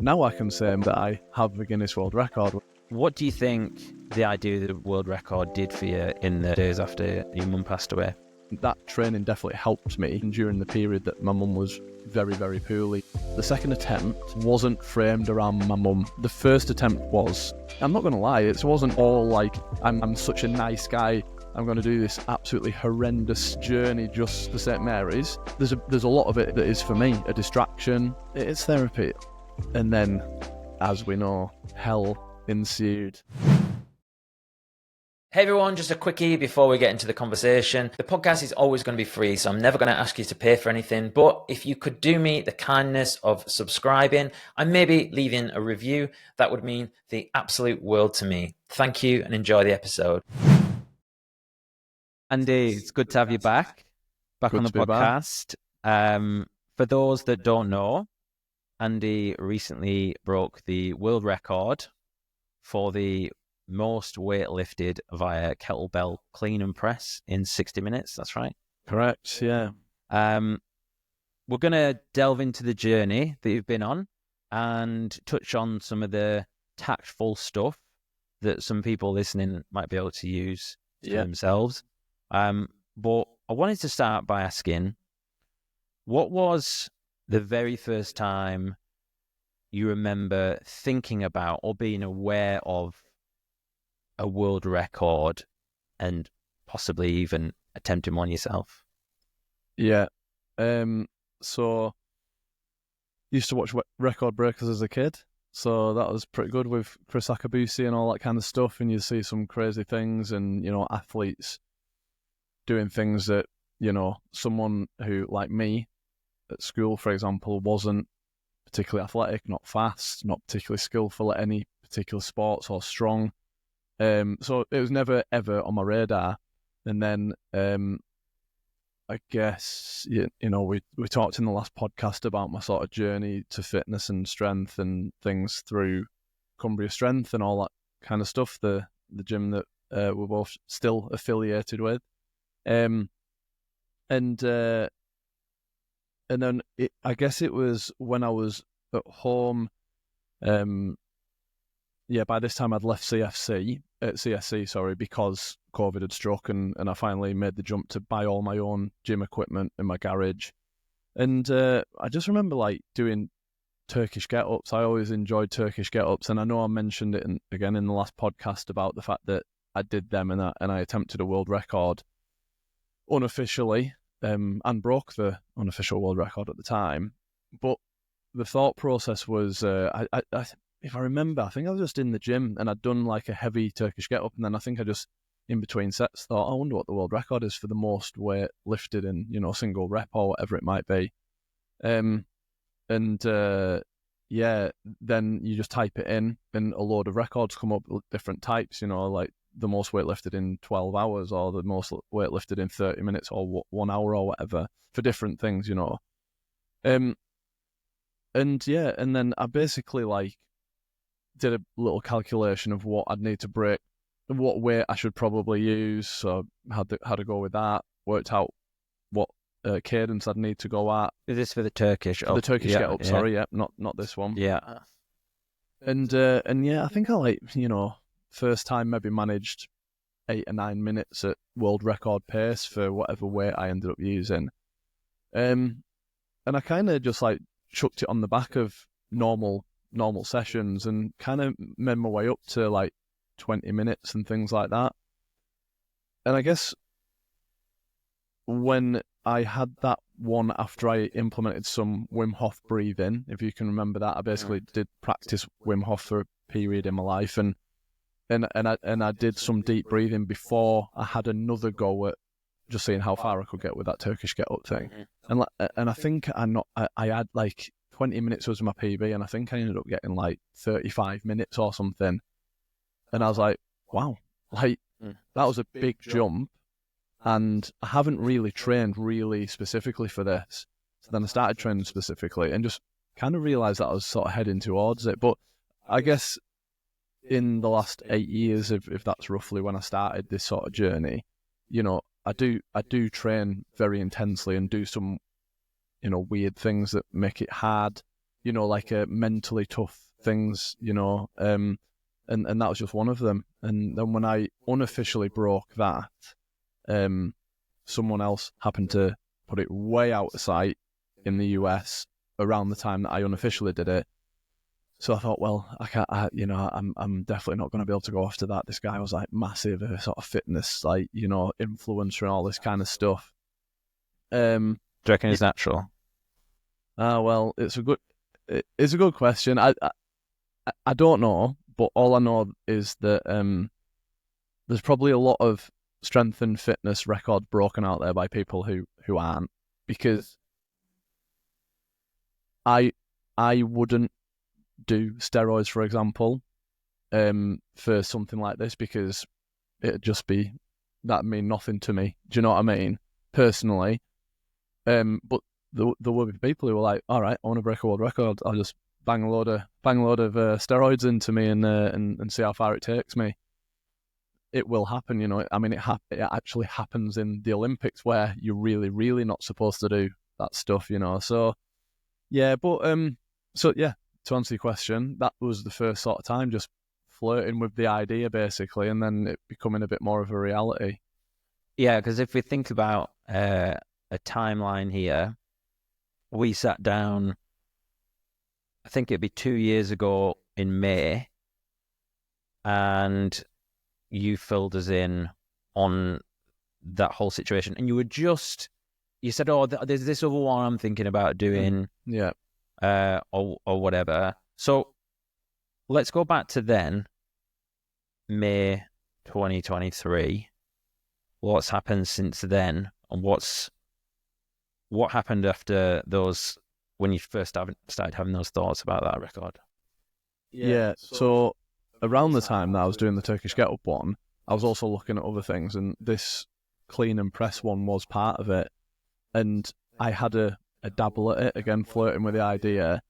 Now I can say that I have a Guinness World Record. What do you think the idea of the world record did for you in the days after your mum passed away? That training definitely helped me during the period that my mum was very, very poorly. The second attempt wasn't framed around my mum. The first attempt was, I'm not going to lie, it wasn't all like, I'm such a nice guy, I'm going to do this absolutely horrendous journey just for St. Mary's. There's a lot of it that is, for me, a distraction. It's therapy. And then, as we know, hell ensued. Hey everyone, just a quickie before we get into the conversation. The podcast is always going to be free, so I'm never going to ask you to pay for anything. But if you could do me the kindness of subscribing and maybe leaving a review, that would mean the absolute world to me. Thank you and enjoy the episode. Andy, it's good to have you back on the podcast. For those that don't know, Andy recently broke the world record for the most weight lifted via kettlebell clean and press in 60 minutes. That's right. Correct, yeah. We're going to delve into the journey that you've been on and touch on some of the tactful stuff that some people listening might be able to use for themselves. But I wanted to start by asking, what was the very first time you remember thinking about or being aware of a world record and possibly even attempting one yourself? Yeah. So used to watch Record Breakers as a kid. So that was pretty good with Chris Akabusi and all that kind of stuff. And you see some crazy things and, athletes doing things that, someone who, like me, at school, for example, wasn't particularly athletic, not fast, not particularly skillful at any particular sports or strong. So it was never, ever on my radar. And then I guess, we talked in the last podcast about my sort of journey to fitness and strength and things through Cumbria Strength and all that kind of stuff, the gym that we're both still affiliated with. And then I guess it was when I was at home. By this time I'd left CSC, because COVID had struck, and I finally made the jump to buy all my own gym equipment in my garage. And I just remember doing Turkish get-ups. I always enjoyed Turkish get-ups, and I know I mentioned it again in the last podcast about the fact that I did them and I attempted a world record unofficially, and broke the unofficial world record at the time. But the thought process was, if I remember, I think I was just in the gym and I'd done a heavy Turkish get-up, and then I think I just, in between sets, thought, I wonder what the world record is for the most weight lifted in, single rep or whatever it might be. Then you just type it in and a load of records come up with different types, like the most weight lifted in 12 hours or the most weight lifted in 30 minutes or 1 hour or whatever for different things, And then I basically did a little calculation of what I'd need to break, what weight I should probably use. So had to go with that. Worked out what cadence I'd need to go at. Is this for the Turkish? The Turkish get up. Sorry, not this one. Yeah. And I think I first time maybe managed 8 or 9 minutes at world record pace for whatever weight I ended up using. And I kind of just chucked it on the back of normal sessions and kind of made my way up to 20 minutes and things like that. And I guess when I had that one after I implemented some Wim Hof breathing, if you can remember that, I basically did practice Wim Hof for a period in my life, and I did some deep breathing before I had another go at just seeing how far I could get with that Turkish get up thing. And I think I had 20 minutes was my PB, and I think I ended up getting 35 minutes or something. And I was like, wow, that was a big jump. And I haven't really trained really specifically for this. So then I started training specifically and just kind of realised that I was sort of heading towards it. But I guess in the last 8 years, if that's roughly when I started this sort of journey, I do train very intensely and do some, weird things that make it hard. like mentally tough things, and that was just one of them. And then when I unofficially broke that, someone else happened to put it way out of sight in the US around the time that I unofficially did it. So I thought, well, I'm definitely not going to be able to go after that. This guy was like massive, sort of fitness, like, influencer and all this kind of stuff. Do you reckon it's natural? Well, it's a good question. I don't know, but all I know is that there's probably a lot of strength and fitness records broken out there by people who aren't, because I wouldn't do steroids, for example, for something like this, because that'd mean nothing to me. Do you know what I mean? Personally. But there will be people who are like, all right, I want to break a world record. I'll just bang a load of steroids into me and see how far it takes me. It will happen, I mean, it actually happens in the Olympics, where you're really, really not supposed to do that stuff, So yeah, but so yeah, to answer your question, that was the first sort of time, just flirting with the idea, basically, and then it becoming a bit more of a reality. Yeah, because if we think about a timeline here, we sat down, I think it'd be 2 years ago in May, and you filled us in on that whole situation. And you said, oh, there's this other one I'm thinking about doing. Yeah. Or whatever. So let's go back to then, May 2023. What's happened since then, and what happened after those, when you first started having those thoughts about that record? Yeah, so around the time that I was doing the Turkish Get Up one, I was also looking at other things, and this clean and press one was part of it. And I had a dabble at it, again, flirting with the idea,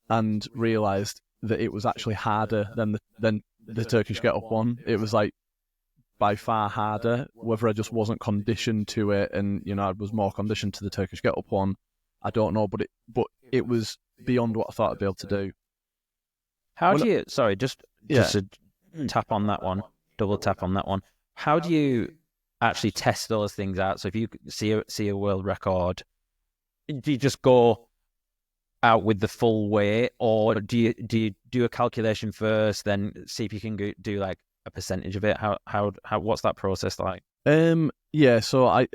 and realised that it was actually harder than the Turkish Get Up one. It was like by far harder. Whether I just wasn't conditioned to it, and I was more conditioned to the Turkish Get Up one, I don't know. But it was beyond what I thought I'd be able to do. Just to tap on that one, double tap on that one. How do you actually test those things out? So if you see a world record, do you just go out with the full weight, or do you do a calculation first, then see if you can do like a percentage of it? How what's that process like? Yeah, so I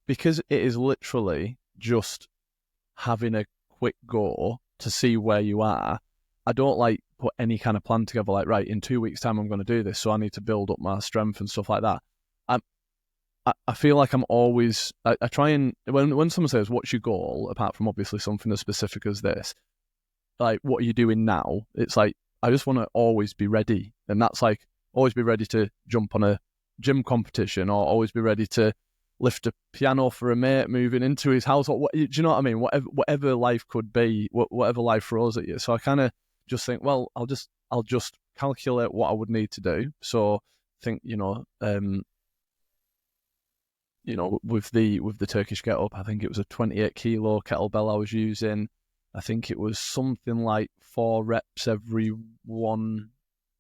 because it is literally just having a quick go to see where you are. I don't put any kind of plan together, like, right, in 2 weeks' time I'm going to do this, so I need to build up my strength and stuff like that. I feel like I'm always, I try and, when someone says, what's your goal, apart from obviously something as specific as this, like, what are you doing now? It's like, I just want to always be ready. And that's like, always be ready to jump on a gym competition, or always be ready to lift a piano for a mate moving into his house. Or do you know what I mean? Whatever life could be, whatever life throws at you. So I kind of just think, well, I'll just calculate what I would need to do. So think, with the Turkish Get Up, I think it was a 28 kilo kettlebell I was using. I think it was something like 4 reps every 1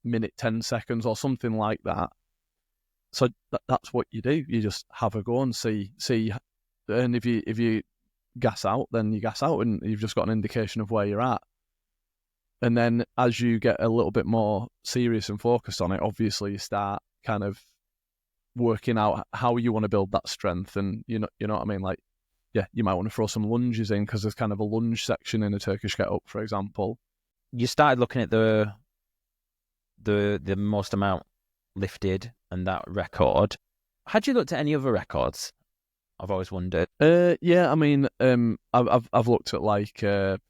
minute, 10 seconds or something like that. So that's what you do. You just have a go and see. And if you gas out, then you gas out, and you've just got an indication of where you're at. And then as you get a little bit more serious and focused on it, obviously you start kind of working out how you want to build that strength. And you know what I mean? Like, yeah, you might want to throw some lunges in, because there's kind of a lunge section in a Turkish Get Up, for example. You started looking at the most amount lifted and that record. Had you looked at any other records? I've always wondered. Yeah, I mean, I've looked at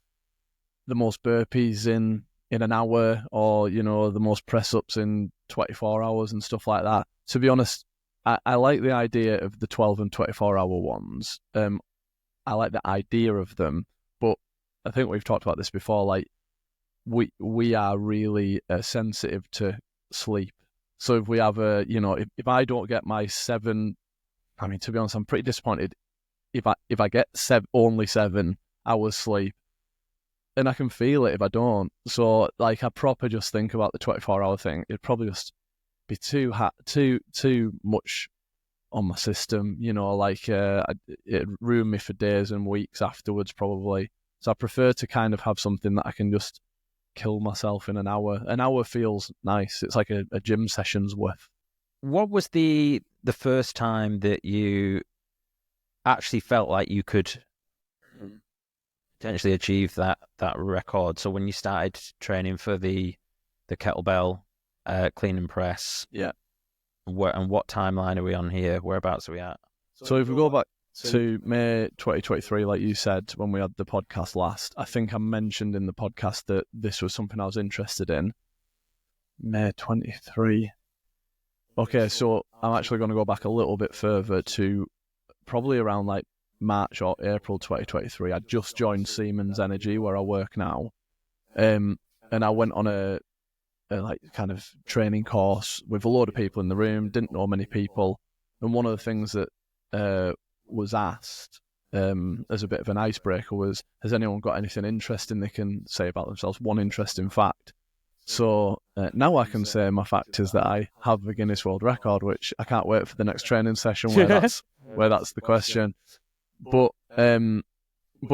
the most burpees in an hour, or the most press ups in 24 hours and stuff like that. To be honest, I like the idea of the 12 and 24 hour ones. I like the idea of them, but I think we've talked about this before. Like, we are really sensitive to sleep. So if we have if I don't get my 7, I mean, to be honest, I'm pretty disappointed if I get only 7 hours sleep. and I can feel it if I don't. So like I proper just think about the 24-hour thing. It'd probably just be too much on my system, like it ruined me for days and weeks afterwards probably. So I prefer to kind of have something that I can just kill myself in an hour. An hour feels nice. It's like a gym session's worth. What was the first time that you actually felt like you could potentially achieve that record? So when you started training for the kettlebell clean and press, yeah. What timeline are we on here? Whereabouts are we at? So if we go back to May 2023, like you said, when we had the podcast last, I think I mentioned in the podcast that this was something I was interested in. May 23. Okay, so I'm actually going to go back a little bit further to probably around like March or April 2023. I just joined Siemens Energy where I work now, and I went on a like kind of training course with a load of people in the room. Didn't know many people, and one of the things that was asked as a bit of an icebreaker was, has anyone got anything interesting they can say about themselves? One interesting fact. So now I can say my fact is that I have a Guinness World Record, which I can't wait for the next training session where that's the question. But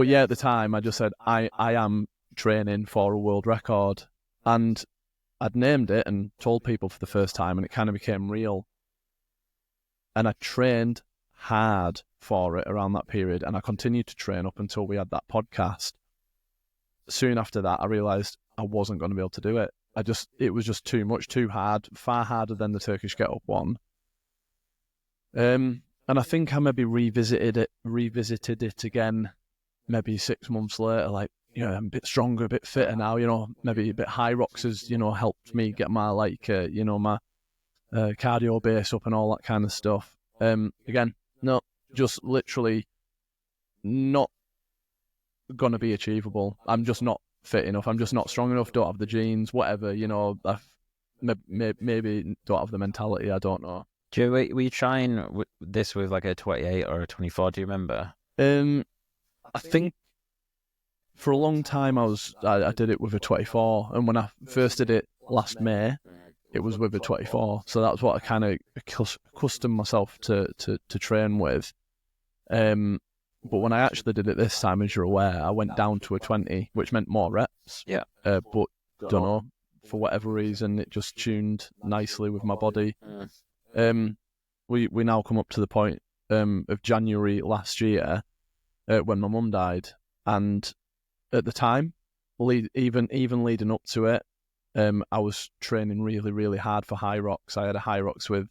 yeah, at the time I just said I am training for a world record, and I'd named it and told people for the first time, and it kind of became real. And I trained hard for it around that period, and I continued to train up until we had that podcast. Soon after that, I realised I wasn't going to be able to do it. It was just too much, too hard, far harder than the Turkish Get Up one. And I think I maybe revisited it again, maybe 6 months later, like, I'm a bit stronger, a bit fitter now, maybe a bit high rocks has, helped me get my, my cardio base up and all that kind of stuff. Again, no, just literally not going to be achievable. I'm just not fit enough. I'm just not strong enough, don't have the genes, whatever, maybe don't have the mentality, I don't know. Were you trying this with like a 28 or a 24, do you remember? I think for a long time I did it with a 24, and when I first did it last May, it was with a 24, so that's what I kind of accustomed myself to train with. But when I actually did it this time, as you're aware, I went down to a 20, which meant more reps. Yeah. But don't know, for whatever reason, it just tuned nicely with my body. We now come up to the point of January last year when my mum died, and at the time, even leading up to it, I was training really, really hard for high rocks. I had a high rocks with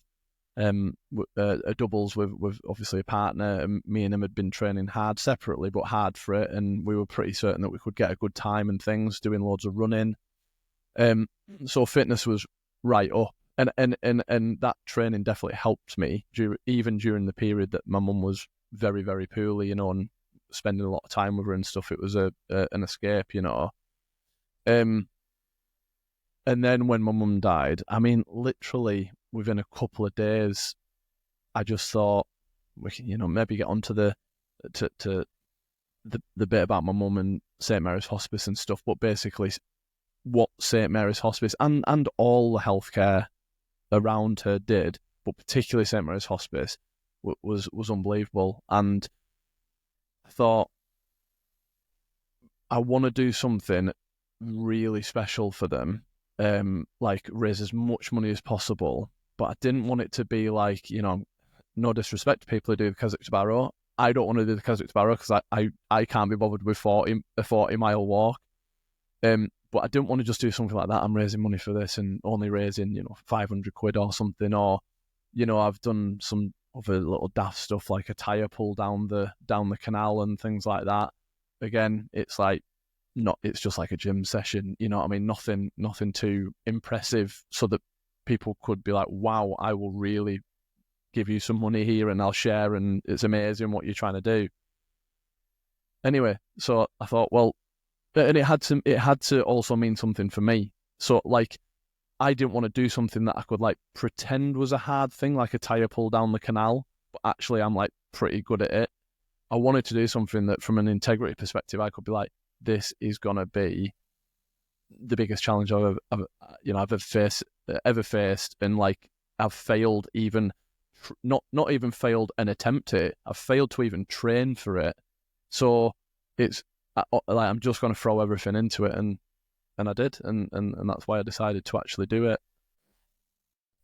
a doubles with obviously a partner, and me and him had been training hard separately, but hard for it, and we were pretty certain that we could get a good time and things, doing loads of running. So fitness was right up, and that training definitely helped me even during the period that my mum was very, very poorly, and spending a lot of time with her and stuff. It was an escape, And then when my mum died, I mean, literally within a couple of days, I just thought we can, maybe get onto the bit about my mum and St Mary's Hospice and stuff. But basically, what St Mary's Hospice and all the healthcare around her did, but particularly St Mary's Hospice, was unbelievable. And I thought, I want to do something really special for them. Like raise as much money as possible, but I didn't want it to be like, no disrespect to people who do the Keswick to Barrow. I don't want to do the Keswick to Barrow because I can't be bothered with a 40-mile walk. But I didn't want to just do something like that. I'm raising money for this and only raising, 500 quid or something. Or, I've done some other little daft stuff like a tyre pull down the canal and things like that. Again, it's like, it's just like a gym session, you know what I mean? Nothing too impressive, so that people could be like, wow, I will really give you some money here and I'll share, and it's amazing what you're trying to do. Anyway, so I thought, well, and it had to also mean something for me. So like, I didn't want to do something that I could like pretend was a hard thing, like a tyre pull down the canal, but actually I'm like pretty good at it. I wanted to do something that from an integrity perspective, I could be like, this is gonna be the biggest challenge I've ever faced, and like I've failed even not even failed an attempt at it. I've failed to even train for it. So it's like I'm just gonna throw everything into it, and I did, and that's why I decided to actually do it.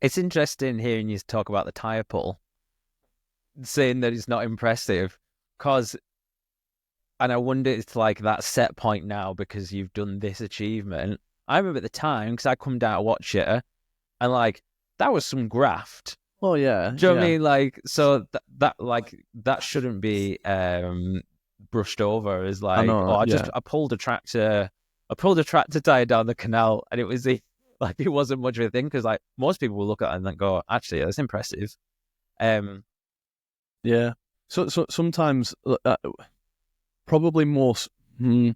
It's interesting hearing you talk about the tire pull, saying that it's not impressive, and I wonder it's like that set point now because you've done this achievement. I remember at the time, because I come down to watch it, and like that was some graft. Oh yeah, do you know what I mean? Like, so that shouldn't be brushed over as like, I pulled a tractor tire down the canal, and it was like it wasn't much of a thing, because like most people will look at it and go, actually, that's impressive. Yeah. So sometimes, probably most weeks,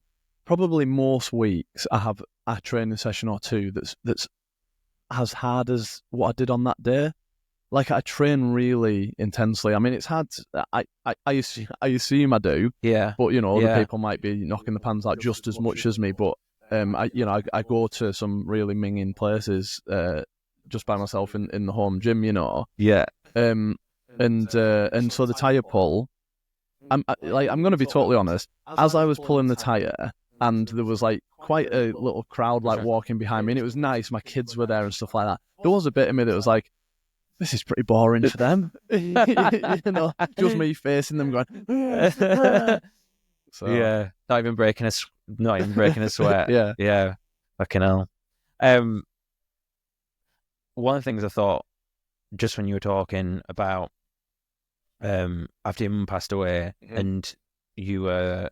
I have a training session or two that's as hard as what I did on that day. Like, I train really intensely. I mean, it's hard. I assume I do. Yeah. But other people might be knocking the pans out just as much as me. But I go to some really minging places just by myself in the home gym. Yeah. And so the tire pull, I'm going to be totally honest. As I was pulling the tire, and there was like quite a little crowd like walking behind me, and it was nice. My kids were there and stuff like that. There was a bit of me that was like, this is pretty boring for them. Just me facing them going. So. Yeah, not even breaking a sweat. Yeah, fucking hell. One of the things I thought, just when you were talking about after your mum passed away, and you were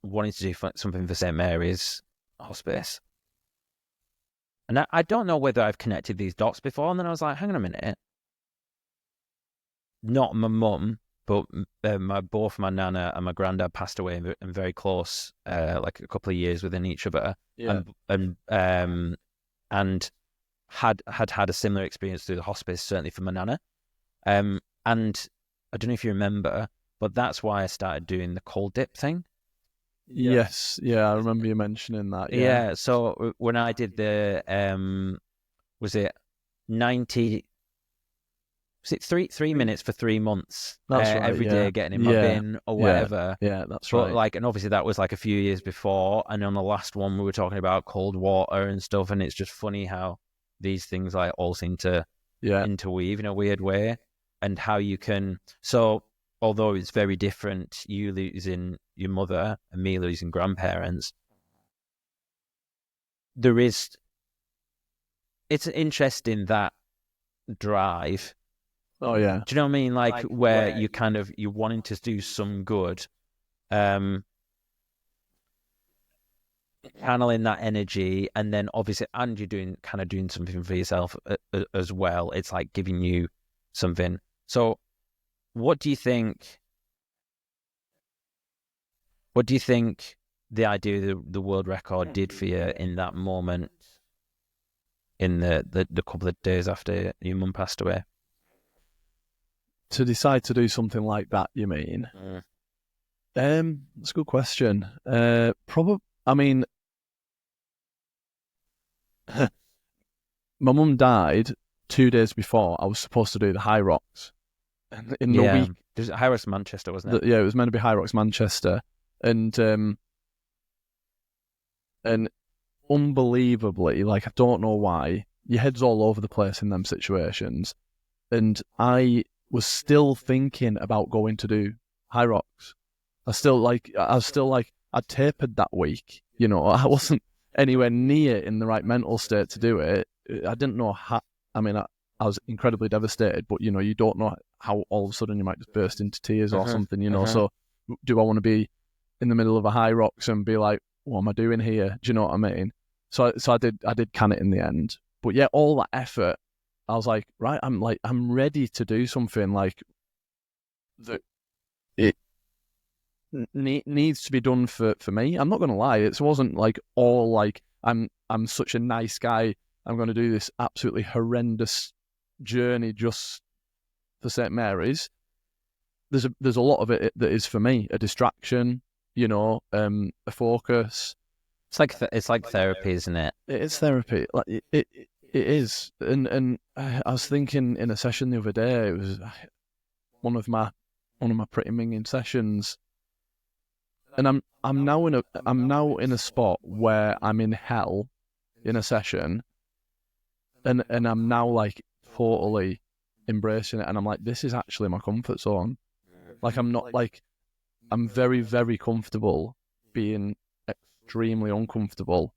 wanting to do something for St. Mary's Hospice, and I don't know whether I've connected these dots before, and then I was like, hang on a minute, not my mum, but both my nana and my granddad passed away and very close, like a couple of years within each other, and had a similar experience through the hospice, certainly for my nana. And I don't know if you remember, but that's why I started doing the cold dip thing. Yes, yeah, I remember you mentioning that. Yeah, so when I did the was it 90? Was it 3 minutes for 3 months? That's right, every day, getting in my bin or whatever. Yeah, that's but right. Like, and obviously that was like a few years before. And on the last one, we were talking about cold water and stuff. And it's just funny how these things like all seem to interweave in a weird way, and how you can. So although it's very different, you losing your mother and me losing grandparents, it's interesting, that drive. Oh yeah. Do you know what I mean? Like where you kind of, you're wanting to do some good, channeling that energy, and then obviously, and you're doing something for yourself as well. It's like giving you something. So what do you think the idea of the world record did for you in that moment, in the couple of days after your mum passed away? To decide to do something like that, you mean? That's a good question. Probably. I mean, my mum died 2 days before I was supposed to do the High Rocks. In the week, it was High Rocks Manchester, wasn't it? Yeah, it was meant to be High Rocks Manchester, and unbelievably, like, I don't know why, your head's all over the place in them situations, and I was still thinking about going to do High Rocks. I was still like, I'd tapered that week. I wasn't anywhere near in the right mental state to do it. I didn't know how. I mean, I was incredibly devastated, but you don't know how all of a sudden you might just burst into tears or something. So do I want to be in the middle of a High Rocks and be like, what am I doing here? Do you know what I mean? So I did can it in the end. But yeah, all that effort, I was like, right, I'm ready to do something like that. It needs to be done for me. I'm not going to lie. It wasn't like all like, I'm such a nice guy, I'm going to do this absolutely horrendous journey just for St. Mary's. There's a lot of it that is for me, a distraction. a focus. It's like therapy, isn't it? It is therapy. Like it is. And I was thinking in a session the other day, it was one of my pretty minging sessions, and I'm now in a spot where I'm in hell in a session, and I'm now like totally embracing it, and I'm like, this is actually my comfort zone. Like I'm very, very comfortable being extremely uncomfortable.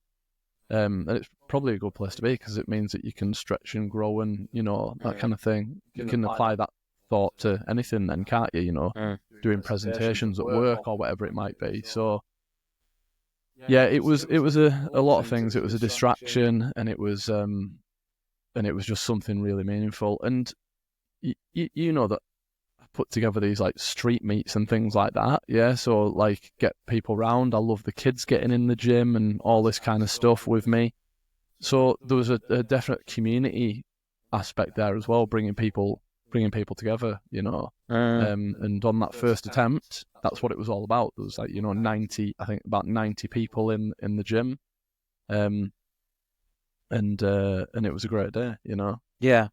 And it's probably a good place to be because it means that you can stretch and grow and, that kind of thing. You can apply that thought to anything then, can't you? Doing presentations at work or whatever it might be. So, yeah, it was a lot of things. It was a distraction, and it was just something really meaningful. And you know that I put together these like street meets and things like that. Yeah, so like get people round. I love the kids getting in the gym and all this kind of stuff with me. So there was a definite community aspect there as well, bringing people together. And on that first attempt, that's what it was all about. There was like 90, I think about 90 people in the gym, and it was a great day. Yeah.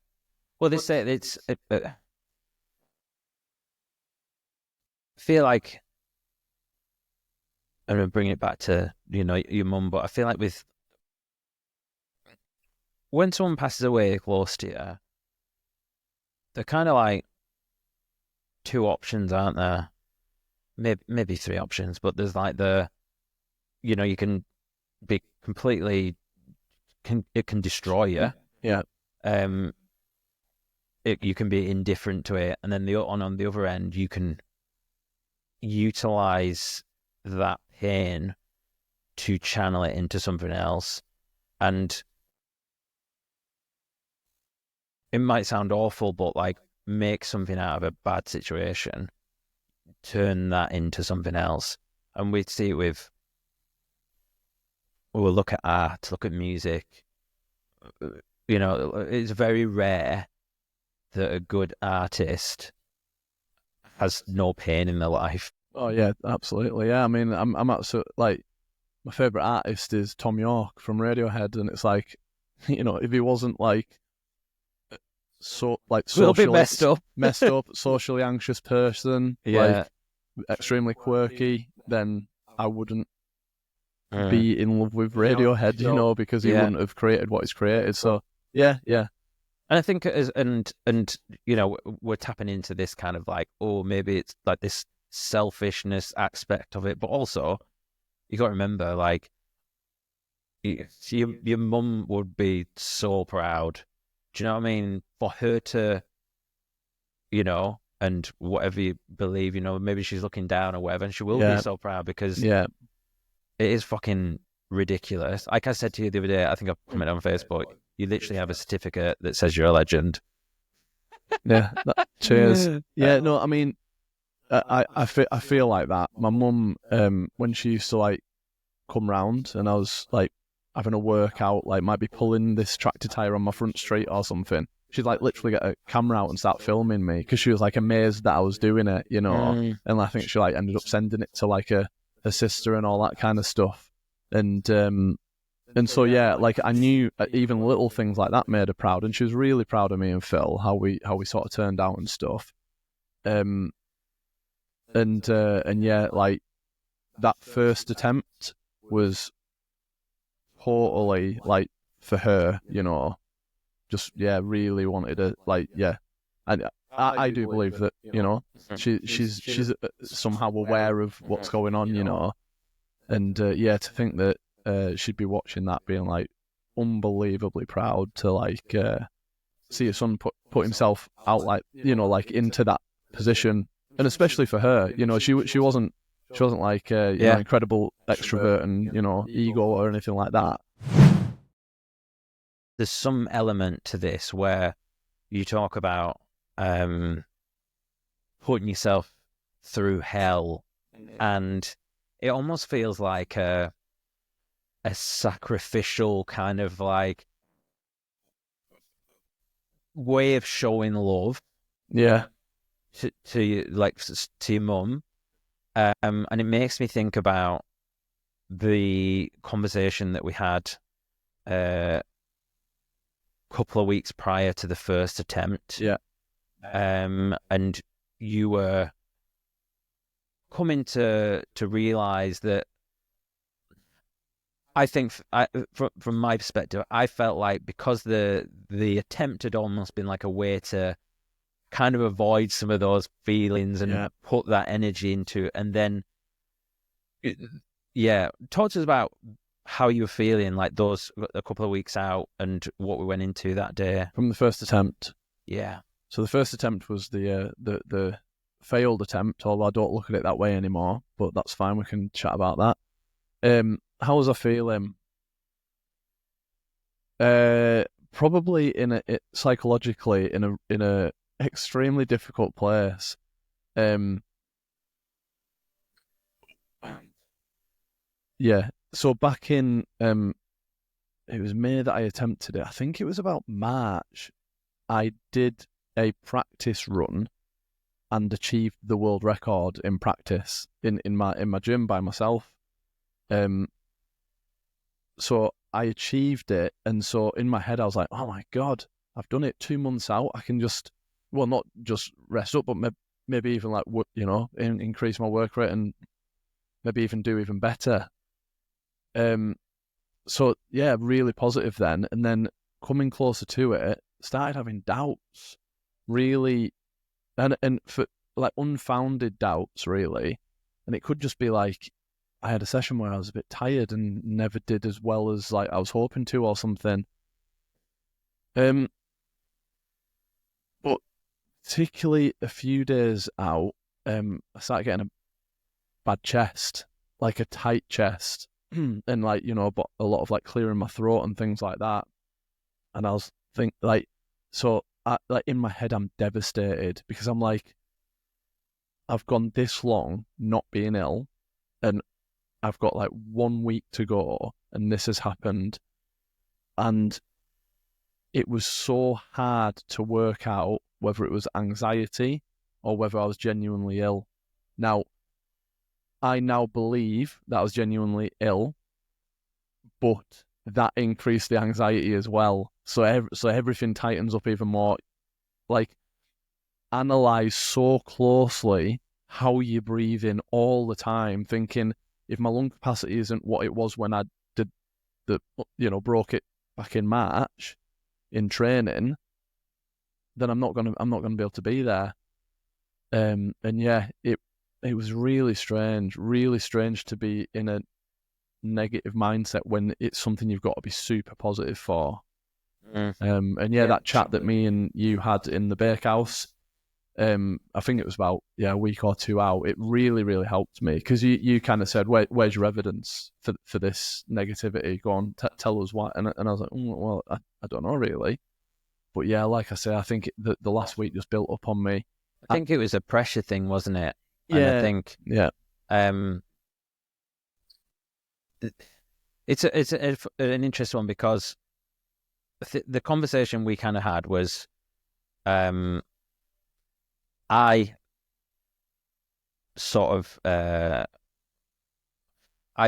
Well, they say it's. I feel like, I'm gonna bring it back to your mum, but I feel like when someone passes away close to you, they're kind of like two options, aren't there? Maybe three options, but there's like you can be completely, it can destroy you. Yeah. You can be indifferent to it, and then on the other end, you can utilize that pain to channel it into something else. And it might sound awful, but like make something out of a bad situation, turn that into something else. And we'd see it we'll look at art, look at music. It's very rare that a good artist has no pain in their life. Oh yeah, absolutely. Yeah, I mean, I'm absolutely like, my favorite artist is Tom York from Radiohead, and it's like, if he wasn't like socially messed up, socially anxious person, like extremely quirky, then I wouldn't be in love with Radiohead, because he wouldn't have created what he's created. So yeah. And I think we're tapping into this kind of like, maybe it's like this selfishness aspect of it, but also you got to remember, like, your mum would be so proud. Do you know what I mean? For her to, and whatever you believe, maybe she's looking down or whatever, and she will be so proud because it is fucking ridiculous. Like I said to you the other day, I think I commented on Facebook, you literally have a certificate that says you're a legend. Yeah. Cheers. Yeah. No, I mean, I feel like that. My mum, when she used to like come round and I was like having a workout, like might be pulling this tractor tire on my front street or something, she'd like literally get a camera out and start filming me because she was like amazed that I was doing it, And I think she like ended up sending it to like her sister and all that kind of stuff. And so yeah, like I knew even little things like that made her proud, and she was really proud of me and Phil, how we sort of turned out and stuff. And yeah, like that first attempt was totally like for her, just really wanted to like, and I do believe that she's somehow aware of what's going on, and to think that she'd be watching that being like unbelievably proud to like see her son put himself out, like like into that position. And especially for her, she wasn't like incredible extrovert and ego or anything like that. There's some element to this where you talk about putting yourself through hell, and it almost feels like a sacrificial kind of like way of showing love. Yeah. To your mum, And it makes me think about the conversation that we had a couple of weeks prior to the first attempt. Yeah. And you were coming to realize that, I think, from my perspective, I felt like because the attempt had almost been like a way to kind of avoid some of those feelings and put that energy into, and then, talk to us about how you were feeling like those a couple of weeks out and what we went into that day. From the first attempt. Yeah. So the first attempt was the failed attempt, although I don't look at it that way anymore, but that's fine. We can chat about that. How was I feeling? Probably psychologically in a extremely difficult place. Yeah. So back in it was May that I attempted it. I think it was about March. I did a practice run and achieved the world record in practice in my gym by myself. So I achieved it, and so in my head I was like, oh my God, I've done it 2 months out. I can not just rest up, but maybe even like, increase my work rate and maybe even do even better. So yeah, really positive then. And then coming closer to it, started having doubts, really, and for like unfounded doubts, really. And it could just be like, I had a session where I was a bit tired and never did as well as like I was hoping to or something. But particularly a few days out, I started getting a bad chest, like a tight chest, and like, but a lot of like clearing my throat and things like that. And I was in my head, I'm devastated because I'm like, I've gone this long not being ill, and I've got like 1 week to go, and this has happened. And it was so hard to work out whether it was anxiety or whether I was genuinely ill. Now, I now believe that I was genuinely ill, but that increased the anxiety as well. So everything tightens up even more. Like, analyze so closely how you breathe in all the time, thinking if my lung capacity isn't what it was when I did broke it back in March in training, then I'm not gonna be able to be there. And yeah, it was really strange to be in a negative mindset when it's something you've got to be super positive for. And that chat that me and you had in the bakehouse, I think it was about a week or two out. It really, really helped me because you kind of said, "Where's your evidence for this negativity? Go on, tell us what." And I was like, "Well, I don't know really." But yeah, like I say, I think the last week just built up on me. I think it was a pressure thing, wasn't it? Yeah. And I think it's an interesting one because the conversation we kind of had was, I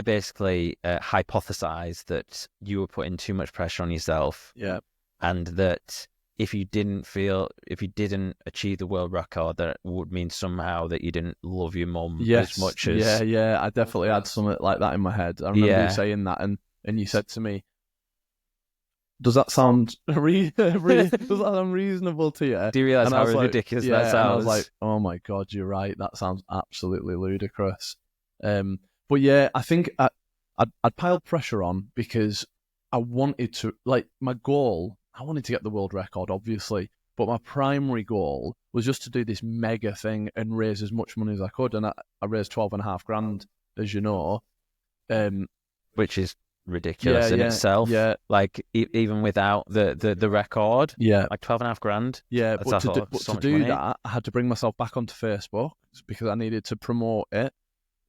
basically hypothesized that you were putting too much pressure on yourself. Yeah. And that if you didn't achieve the world record, that would mean somehow that you didn't love your mum as much as... Yeah, I definitely had something like that in my head. I remember you saying that, and you said to me, does that sound reasonable to you? Do you realise how ridiculous that sounds? And I was like, oh my God, you're right. That sounds absolutely ludicrous. But yeah, I think I'd piled pressure on because I wanted to, like, my goal, I wanted to get the world record, obviously, but my primary goal was just to do this mega thing and raise as much money as I could. And I raised 12.5 grand, as you know. Which is ridiculous in itself. Yeah. Like, even without the record, like 12.5 grand. Yeah, but to do that, I had to bring myself back onto Facebook because I needed to promote it.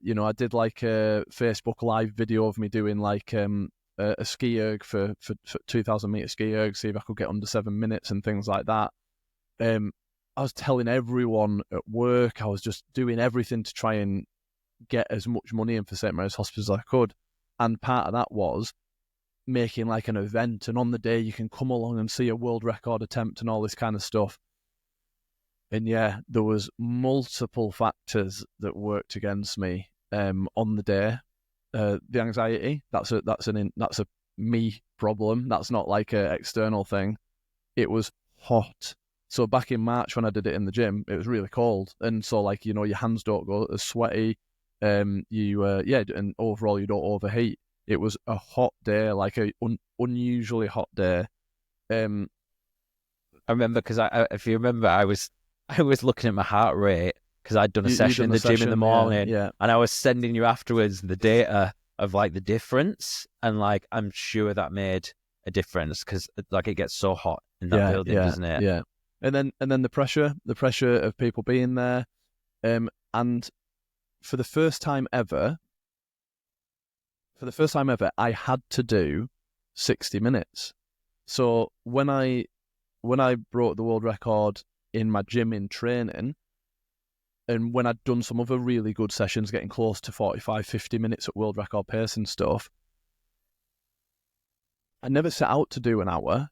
I did like a Facebook live video of me doing like a ski erg for 2,000 meter ski erg, see if I could get under 7 minutes and things like that. I was telling everyone at work, I was just doing everything to try and get as much money in for St Mary's Hospice as I could. And part of that was making like an event, and on the day you can come along and see a world record attempt and all this kind of stuff. And yeah, there was multiple factors that worked against me on the day. The anxiety, that's a me problem. That's not like an external thing. It was hot. So back in March when I did it in the gym, it was really cold, and so like, you know, your hands don't go as sweaty. And overall you don't overheat. It was a hot day, like a unusually hot day. I remember because if you remember, I was looking at my heart rate because I'd done a session in the gym in the morning, and I was sending you afterwards the data of like the difference, and like I'm sure that made a difference because like it gets so hot in that building, doesn't it? Yeah. And then the pressure of people being there, and for the first time ever, I had to do 60 minutes. So when I broke the world record in my gym in training, and when I'd done some other really good sessions, getting close to 45, 50 minutes at world record pace and stuff, I never set out to do an hour.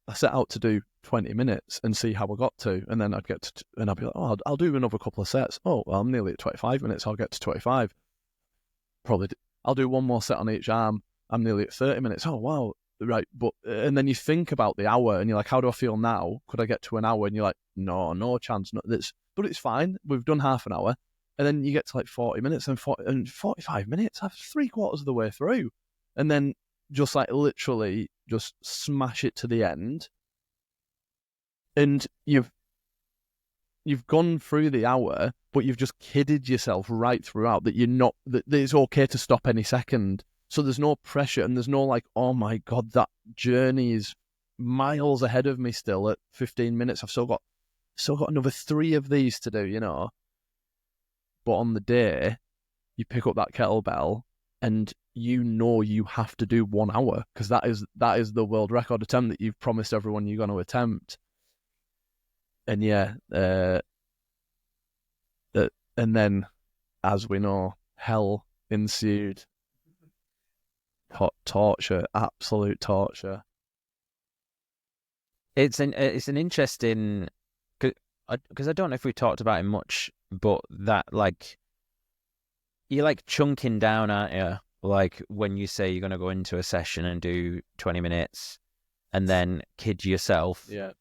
I set out to do 20 minutes and see how I got to. And then I'd get to, and I'd be like, oh, I'll do another couple of sets. Oh, well, I'm nearly at 25 minutes. I'll get to 25. I'll do one more set on each arm. I'm nearly at 30 minutes. Oh, wow. Right. But, and then you think about the hour and you're like, how do I feel now? Could I get to an hour? And you're like, no chance. But it's fine. We've done half an hour. And then you get to like 40 minutes and 45 minutes. I'm 3/4 of the way through. And then just like literally just smash it to the end. And you've gone through the hour, but you've just kidded yourself right throughout that that it's okay to stop any second. So there's no pressure and there's no like, oh my God, that journey is miles ahead of me still at 15 minutes. I've still got another 3 of these to do, you know. But on the day, you pick up that kettlebell and you know you have to do 1 hour because that is the world record attempt that you've promised everyone you're going to attempt. And yeah, and then, as we know, hell ensued. Torture, absolute torture. It's an interesting, because I don't know if we talked about it much, but that like you're like chunking down, aren't you? Like when you say you're going to go into a session and do 20 minutes, and then kid yourself. Yeah.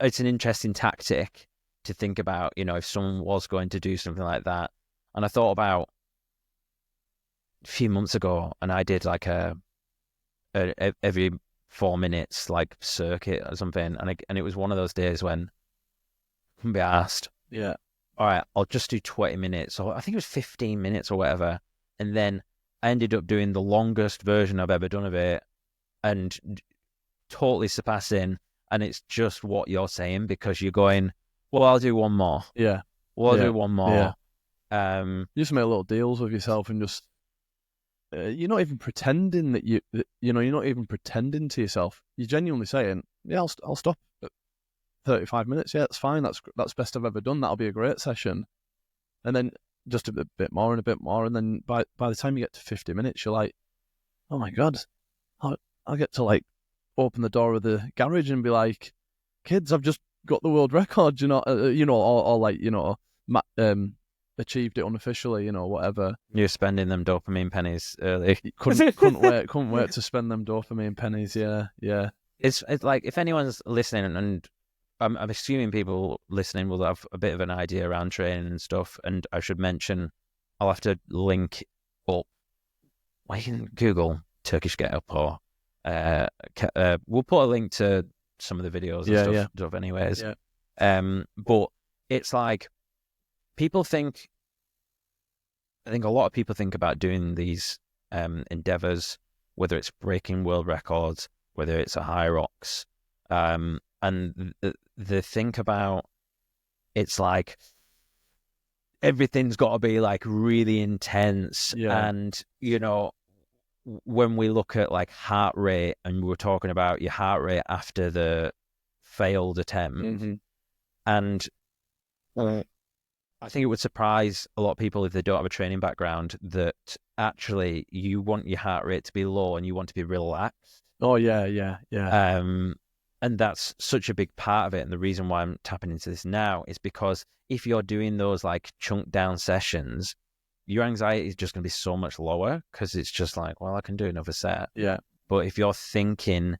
It's an interesting tactic to think about, you know, if someone was going to do something like that. And I thought about a few months ago, and I did like a every 4 minutes like circuit or something, and it was one of those days when I couldn't be asked. Yeah. All right, I'll just do 20 minutes, or I think it was 15 minutes or whatever, and then I ended up doing the longest version I've ever done of it, and totally surpassing. And it's just what you're saying because you're going, well, I'll do one more. Yeah. Well, I'll do one more. Yeah. You just make little deals with yourself and just, you're not even pretending that you're not even pretending to yourself. You're genuinely saying, yeah, I'll stop at 35 minutes. Yeah, that's fine. That's best I've ever done. That'll be a great session. And then just a bit more and a bit more. And then by the time you get to 50 minutes, you're like, oh my God, I'll get to like, open the door of the garage and be like, kids, I've just got the world record, or like, achieved it unofficially, whatever. You're spending them dopamine pennies early. Couldn't wait to spend them dopamine pennies. Yeah. It's like, if anyone's listening, and I'm assuming people listening will have a bit of an idea around training and stuff, and I should mention, I'll have to link up, well, you can Google Turkish Get Up, or we'll put a link to some of the videos and stuff anyways. Yeah. But it's like, I think a lot of people think about doing these endeavors, whether it's breaking world records, whether it's a high rocks, and they think about, it's like everything's got to be like really intense. And when we look at like heart rate, and we're talking about your heart rate after the failed attempt, and I think it would surprise a lot of people if they don't have a training background that actually you want your heart rate to be low and you want to be relaxed. Oh yeah. And that's such a big part of it. And the reason why I'm tapping into this now is because if you're doing those like chunk down sessions, your anxiety is just going to be so much lower because it's just like, well, I can do another set. Yeah. But if you're thinking,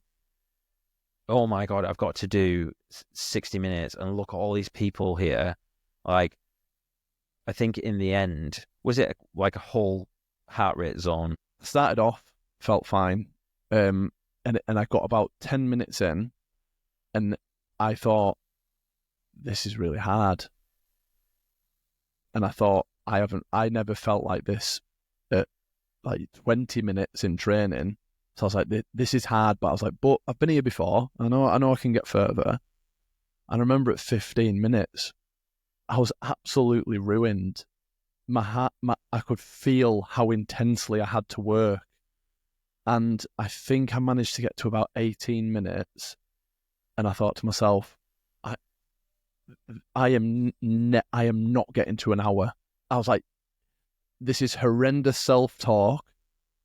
oh my God, I've got to do 60 minutes and look at all these people here, like, I think in the end, was it like a whole heart rate zone? Started off, felt fine. And I got about 10 minutes in and I thought, this is really hard. And I thought, I never felt like this at like 20 minutes in training. So I was like, this is hard, but I was like, but I've been here before. I know I can get further. And I remember at 15 minutes, I was absolutely ruined. My heart, I could feel how intensely I had to work. And I think I managed to get to about 18 minutes. And I thought to myself, I am not getting to an hour. I was like, this is horrendous self-talk,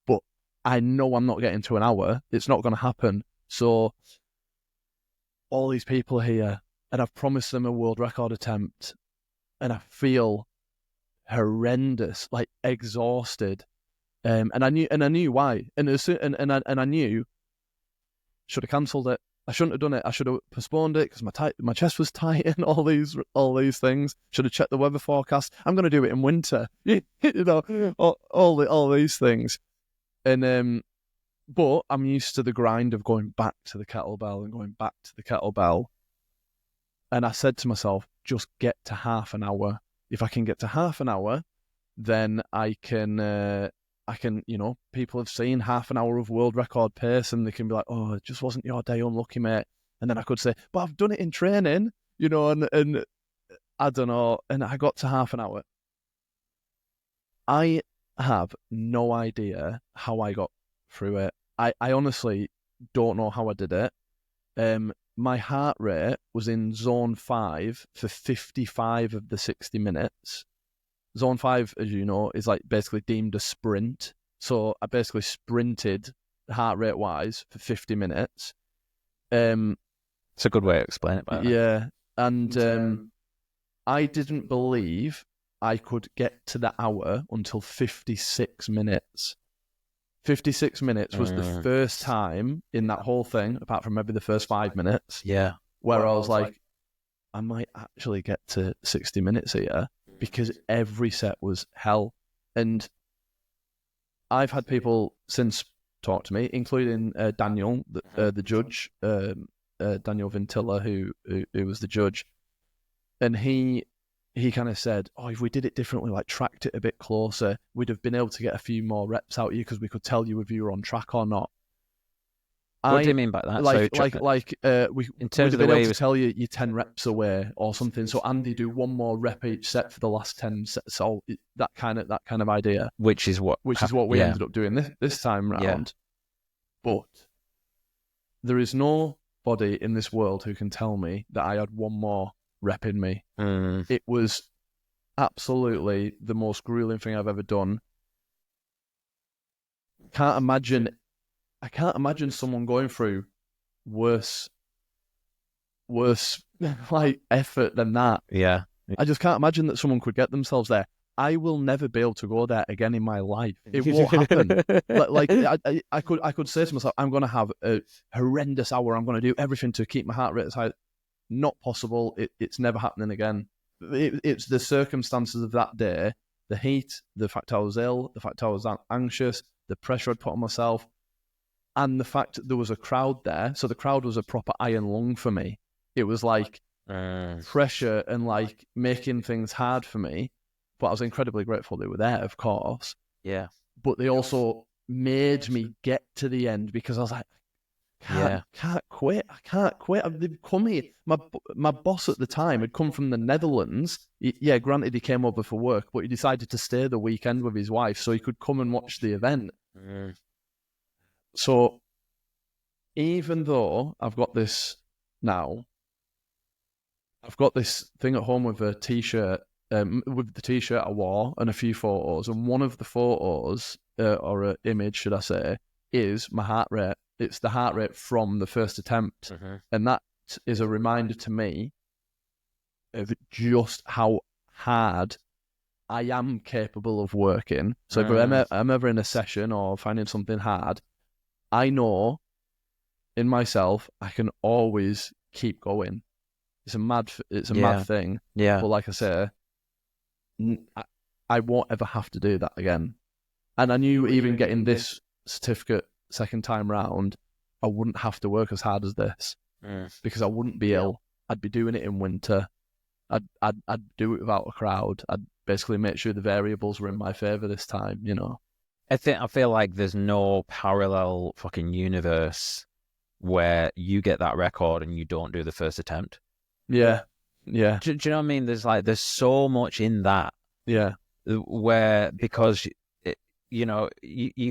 but I know I'm not getting to an hour. It's not going to happen. So all these people here, and I've promised them a world record attempt, and I feel horrendous, like exhausted. And I knew why. And I knew should have cancelled it. I shouldn't have done it. I should have postponed it because my chest was tight and all these things. Should have checked the weather forecast. I'm going to do it in winter. You know, all these things. And but I'm used to the grind of going back to the kettlebell and going back to the kettlebell. And I said to myself, just get to half an hour. If I can get to half an hour, then I can, you know, people have seen half an hour of world record pace and they can be like, oh, it just wasn't your day, unlucky, mate. And then I could say, but I've done it in training, you know, and I don't know. And I got to half an hour. I have no idea how I got through it. I honestly don't know how I did it. My heart rate was in zone 5 for 55 of the 60 minutes. Zone 5, as you know, is like basically deemed a sprint. So I basically sprinted heart rate wise for 50 minutes. It's a good way to explain it. Yeah. And I didn't believe I could get to the hour until 56 minutes. 56 minutes was the first time in that whole thing, apart from maybe the first 5 minutes, where I was like, I might actually get to 60 minutes here because every set was hell. And I've had people since talk to me, including Daniel, the judge, Daniel Vintilla, who was the judge. And he kind of said, oh, if we did it differently, like tracked it a bit closer, we'd have been able to get a few more reps out of you because we could tell you if you were on track or not. What do you mean by that? We in terms would of have the been way able to tell you you're 10 reps away or something. So Andy do one more rep each set for the last 10 sets. So that kind of idea. Which is what we ended up doing this time round. Yeah. But there is nobody in this world who can tell me that I had one more rep in me. It was absolutely the most grueling thing I've ever done. I can't imagine someone going through worse like effort than that. Yeah. I just can't imagine that someone could get themselves there. I will never be able to go there again in my life. It won't happen. I could say to myself, I'm going to have a horrendous hour. I'm going to do everything to keep my heart rate as high. Not possible. It's never happening again. It's the circumstances of that day, the heat, the fact I was ill, the fact I was anxious, the pressure I'd put on myself, and the fact that there was a crowd there. So the crowd was a proper iron lung for me. It was like pressure and like making things hard for me. But I was incredibly grateful they were there, of course. Yeah. But they also made me get to the end because I was like, can't quit. I can't quit. They've come here. My boss at the time had come from the Netherlands. Yeah, granted, he came over for work, but he decided to stay the weekend with his wife so he could come and watch the event. So even though I've got this now, I've got this thing at home with a T-shirt with the t-shirt I wore and a few photos, and one of the photos, or an image, should I say, is my heart rate. It's the heart rate from the first attempt, and that is a reminder to me of just how hard I am capable of working. So if I'm ever in a session or finding something hard, I know in myself I can always keep going. It's a mad thing. Yeah. But like I say, I won't ever have to do that again. And I knew even getting this certificate second time round, I wouldn't have to work as hard as this because I wouldn't be ill. I'd be doing it in winter. I'd do it without a crowd. I'd basically make sure the variables were in my favour this time, you know. I feel like there's no parallel fucking universe where you get that record and you don't do the first attempt. Yeah. Do you know what I mean? There's so much in that. Yeah. Where because you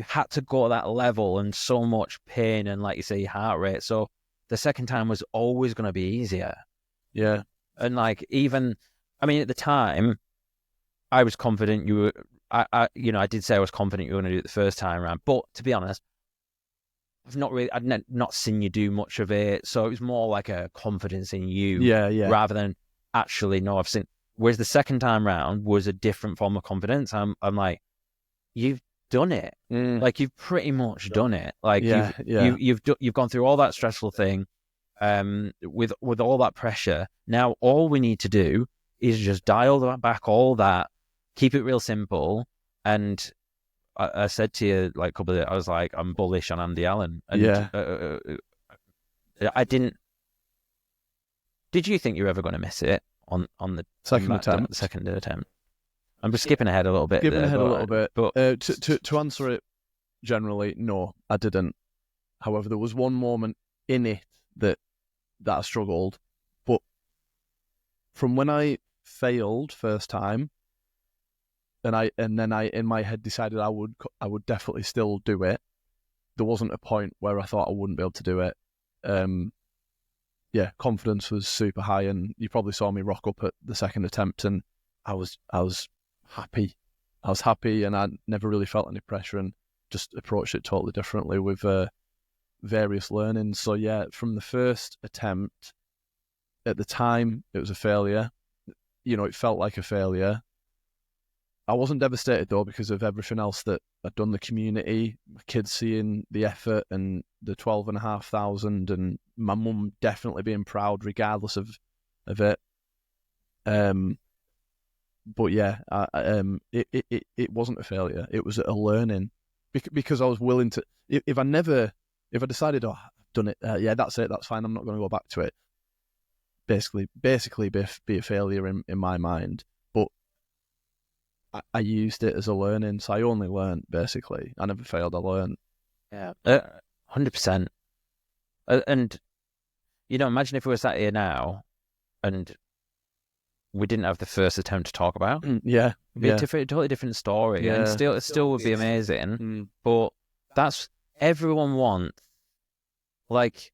had to go to that level and so much pain and, like you say, your heart rate. So the second time was always going to be easier. Yeah. And like at the time, I was confident you were. I did say I was confident you were going to do it the first time around. But to be honest, I'd not seen you do much of it, so it was more like a confidence in you, rather than actually no, I've seen. Whereas the second time round was a different form of confidence. I'm like, you've done it, like you've pretty much done it. Like you've gone through all that stressful thing, with all that pressure. Now all we need to do is just dial back all that, keep it real simple, and I said to you like a couple of, I was like, I'm bullish on Andy Allan. And I didn't. Did you think you were ever going to miss it on the second attempt? I'm just skipping ahead a little bit. But to answer it generally, no, I didn't. However, there was one moment in it that I struggled. But from when I failed first time, and then I in my head decided I would definitely still do it. There wasn't a point where I thought I wouldn't be able to do it. Confidence was super high, and you probably saw me rock up at the second attempt, and I was happy. I was happy, and I never really felt any pressure, and just approached it totally differently with various learnings. So yeah, from the first attempt, at the time it was a failure. You know, it felt like a failure. I wasn't devastated though because of everything else that I'd done, the community, my kids seeing the effort and the 12,500, and my mum definitely being proud regardless of it. But yeah, it wasn't a failure. It was a learning because I was willing to. If I decided, I've done it, that's it, that's fine, I'm not going to go back to it. Basically be a failure in my mind. But I used it as a learning, so I only learned, basically. I never failed, I learned. Yeah, 100%. And, imagine if we were sat here now and we didn't have the first attempt to talk about. Yeah. It'd be a totally different story. Yeah. And it still would be amazing. But that's, everyone wants, like,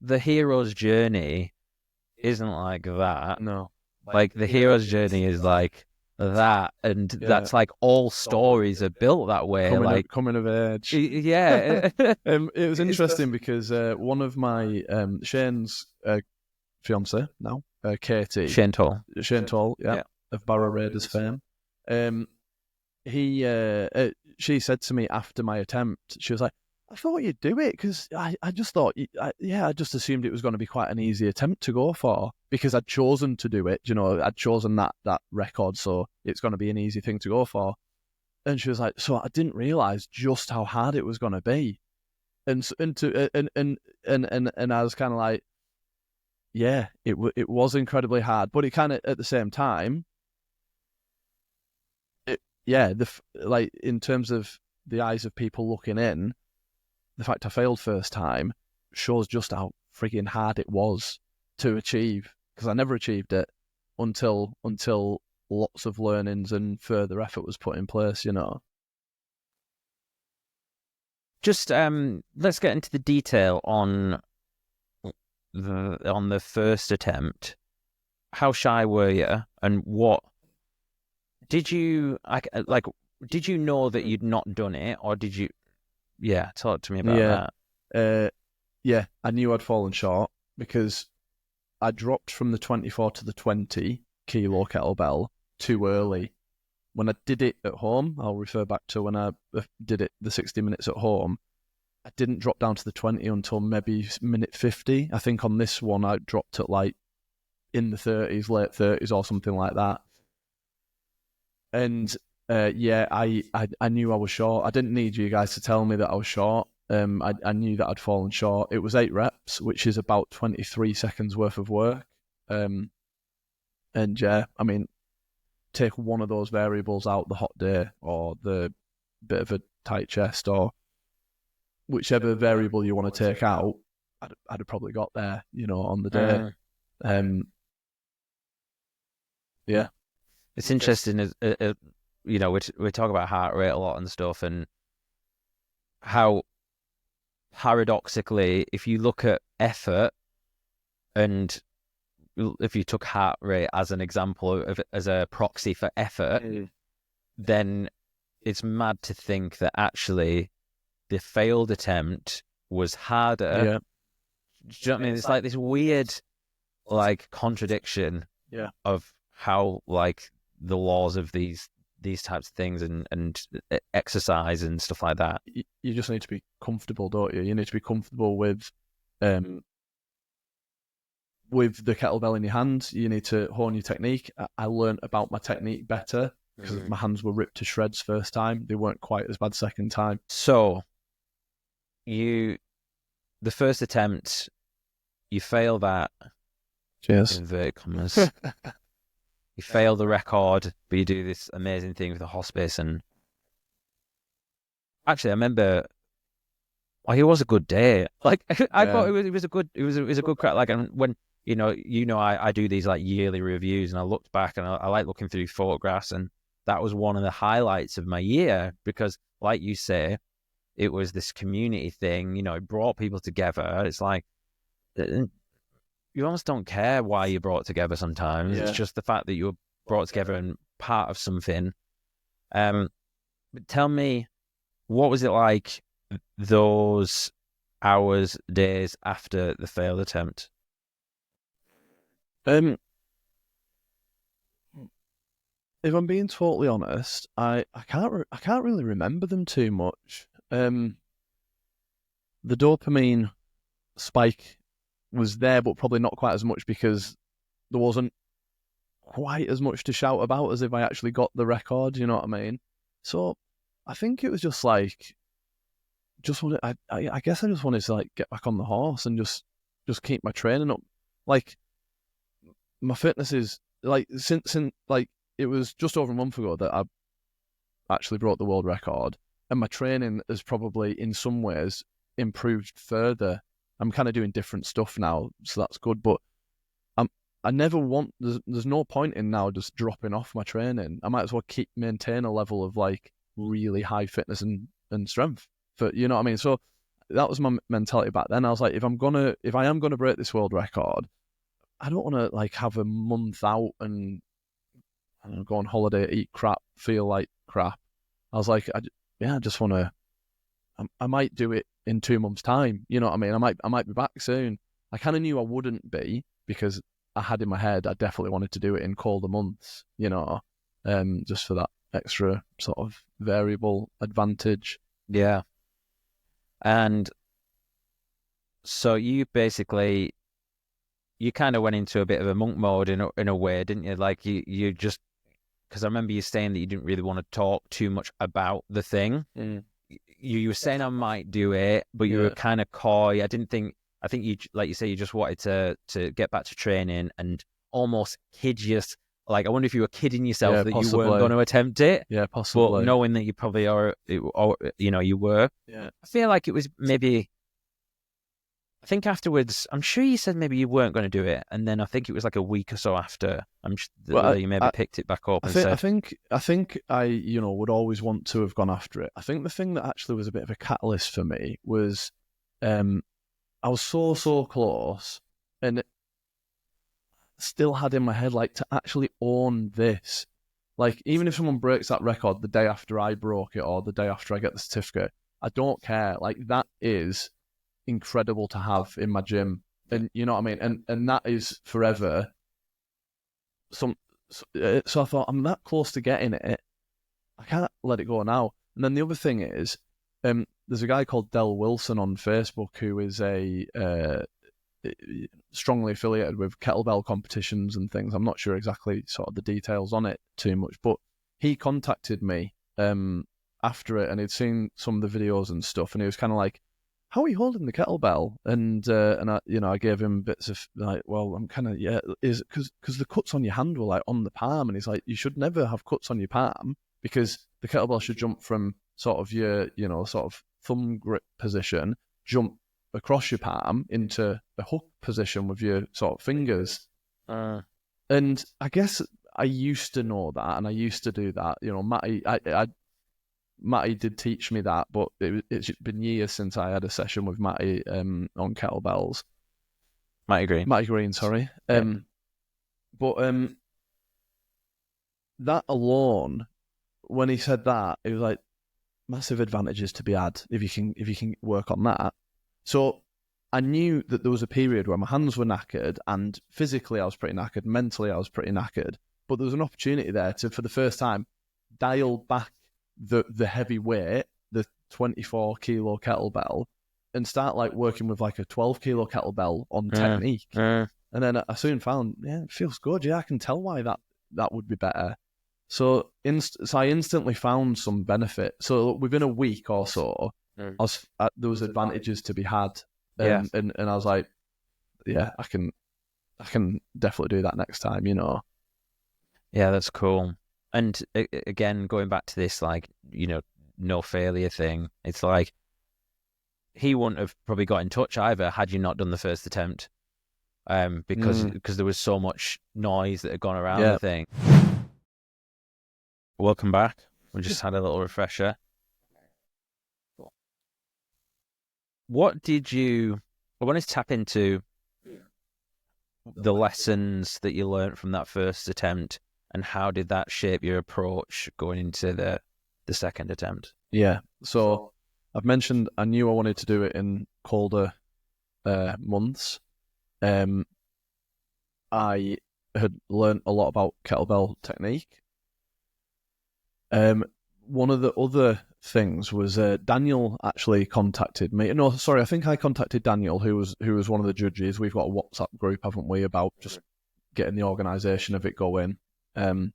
the hero's journey isn't like that. No. Like, the hero's journey is like that, and that's like all stories are built that way. Coming of age. Yeah. It was interesting because one of my Shane's fiance now, Katie. Shane Toll, of Barrow Raiders fame. She said to me after my attempt, she was like, I thought you'd do it because I just thought, I just assumed it was going to be quite an easy attempt to go for because I'd chosen to do it. I'd chosen that record, so it's going to be an easy thing to go for. And she was like, so I didn't realize just how hard it was going to be, and I was kind of like, yeah, it was incredibly hard, but it kind of at the same time, in terms of the eyes of people looking in. The fact I failed first time shows just how frigging hard it was to achieve, because I never achieved it until lots of learnings and further effort was put in place, Just let's get into the detail on the first attempt. How shy were you, and what did you did you know that you'd not done it, or did you? Yeah, talk to me about that. Yeah, I knew I'd fallen short because I dropped from the 24 to the 20 kilo kettlebell too early. When I did it at home, I'll refer back to when I did it the 60 minutes at home, I didn't drop down to the 20 until maybe minute 50. I think on this one I dropped at like in the 30s, late 30s or something like that. And I knew I was short. I didn't need you guys to tell me that I was short. I knew that I'd fallen short. It was 8 reps, which is about 23 seconds worth of work. And yeah, I mean, take one of those variables out, the hot day or the bit of a tight chest or whichever variable you want to take out, I'd have probably got there, on the day. Yeah. It's interesting, we talk about heart rate a lot and stuff, and how paradoxically, if you look at effort, and if you took heart rate as an example as a proxy for effort, then it's mad to think that actually the failed attempt was harder. Yeah. Do you know what I mean? It's like this weird, contradiction. Yeah. Of how the laws of these types of things and exercise and stuff like that. You just need to be comfortable, don't you? You need to be comfortable with the kettlebell in your hands. You need to hone your technique. I learned about my technique better because my hands were ripped to shreds first time. They weren't quite as bad second time. So the first attempt, you fail that. Cheers. Inverted commas. You fail the record, but you do this amazing thing with the hospice. And actually, I remember, it was a good day. I thought it was a good crack. And when I do these yearly reviews, and I looked back and I like looking through photographs, and that was one of the highlights of my year because, like you say, it was this community thing. It brought people together. It's like, you almost don't care why you're brought together sometimes. Yeah. It's just the fact that you were brought together and part of something. But tell me, what was it like those hours, days after the failed attempt? If I'm being totally honest, I can't really remember them too much. The dopamine spike was there, but probably not quite as much because there wasn't quite as much to shout about as if I actually got the record, you know what I mean? So I think it was just I guess I just wanted to get back on the horse and just keep my training up. My fitness is since it was just over a month ago that I actually broke the world record, and my training has probably in some ways improved further. I'm kind of doing different stuff now, so that's good. But I never want. There's no point in now just dropping off my training. I might as well maintain a level of really high fitness and strength. You know what I mean? So that was my mentality back then. I was like, if I am gonna break this world record, I don't want to have a month out and go on holiday, eat crap, feel like crap. I was like, I just want to. I might do it in 2 months' time. You know what I mean? I might be back soon. I kind of knew I wouldn't be because I had in my head I definitely wanted to do it in colder months. Just for that extra sort of variable advantage. Yeah. And so you basically, you kind of went into a bit of a monk mode in a way, didn't you? You just, because I remember you saying that you didn't really want to talk too much about the thing. You were saying I might do it, but you were kind of coy. I think you, like you say, you just wanted to get back to training and almost kid yourself. I wonder if you were kidding yourself that possibly. You weren't going to attempt it. Yeah, possibly. But knowing that you probably are, you were. Yeah. I feel like it was maybe, I think afterwards, I'm sure you said maybe you weren't going to do it. And then I think it was a week or so after, you maybe picked it back up and said. I think I would always want to have gone after it. I think the thing that actually was a bit of a catalyst for me was I was so close and still had in my head to actually own this. Like, even if someone breaks that record the day after I broke it or the day after I get the certificate, I don't care. Like, that is incredible to have in my gym. And you know what I mean? And that is forever. So I thought, I'm that close to getting it. I can't let it go now. And then the other thing is, there's a guy called Del Wilson on Facebook who is a strongly affiliated with kettlebell competitions and things. I'm not sure exactly sort of the details on it too much, but he contacted me after it, and he'd seen some of the videos and stuff, and he was kind of like, "How are you holding the kettlebell?" And I gave him bits of like, "Well, I'm kind of is because the cuts on your hand were like on the palm," and he's like, "You should never have cuts on your palm because the kettlebell should jump from sort of your sort of thumb grip position, jump across your palm into a hook position with your sort of fingers." And I guess I used to know that, and I used to do that. Matty did teach me that, but it's been years since I had a session with Matty on kettlebells. Matty Green, sorry. Yeah. But that alone, when he said that, it was like massive advantages to be had if you can work on that. So I knew that there was a period where my hands were knackered, and physically I was pretty knackered, mentally I was pretty knackered. But there was an opportunity there to, for the first time, dial back the heavy weight, the 24 kilo kettlebell, and start like working with like a 12 kilo kettlebell on technique. And then I soon found, it feels good. Yeah, I can tell why that would be better. So I instantly found some benefit. So within a week or so, there was advantages to be had. And I was like, yeah, I can definitely do that next time, Yeah, that's cool. And again, going back to this, like, no failure thing, it's like he wouldn't have probably got in touch either had you not done the first attempt, because there was so much noise that had gone around the thing. Welcome back. We just had a little refresher. What did I want to tap into the lessons that you learned from that first attempt, and how did that shape your approach going into the second attempt? Yeah. So I've mentioned I knew I wanted to do it in colder months. I had learned a lot about kettlebell technique. One of the other things was Daniel actually contacted me. No, sorry, I think I contacted Daniel, who was one of the judges. We've got a WhatsApp group, haven't we, about just getting the organisation of it going. And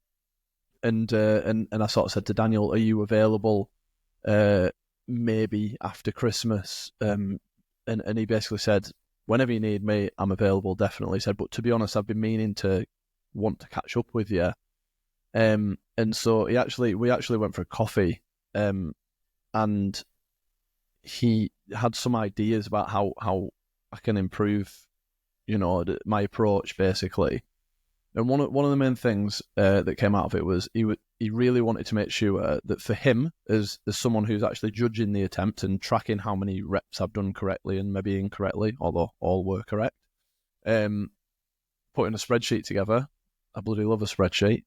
I sort of said to Daniel, "Are you available maybe after Christmas?" And he basically said, "Whenever you need me, I'm available, definitely." He said, "But to be honest, I've been meaning to want to catch up with you." And so we actually went for a coffee, and he had some ideas about how I can improve, my approach basically. And one of the main things that came out of it was he really wanted to make sure that for him, as someone who's actually judging the attempt and tracking how many reps I've done correctly and maybe incorrectly, although all were correct, putting a spreadsheet together. I bloody love a spreadsheet.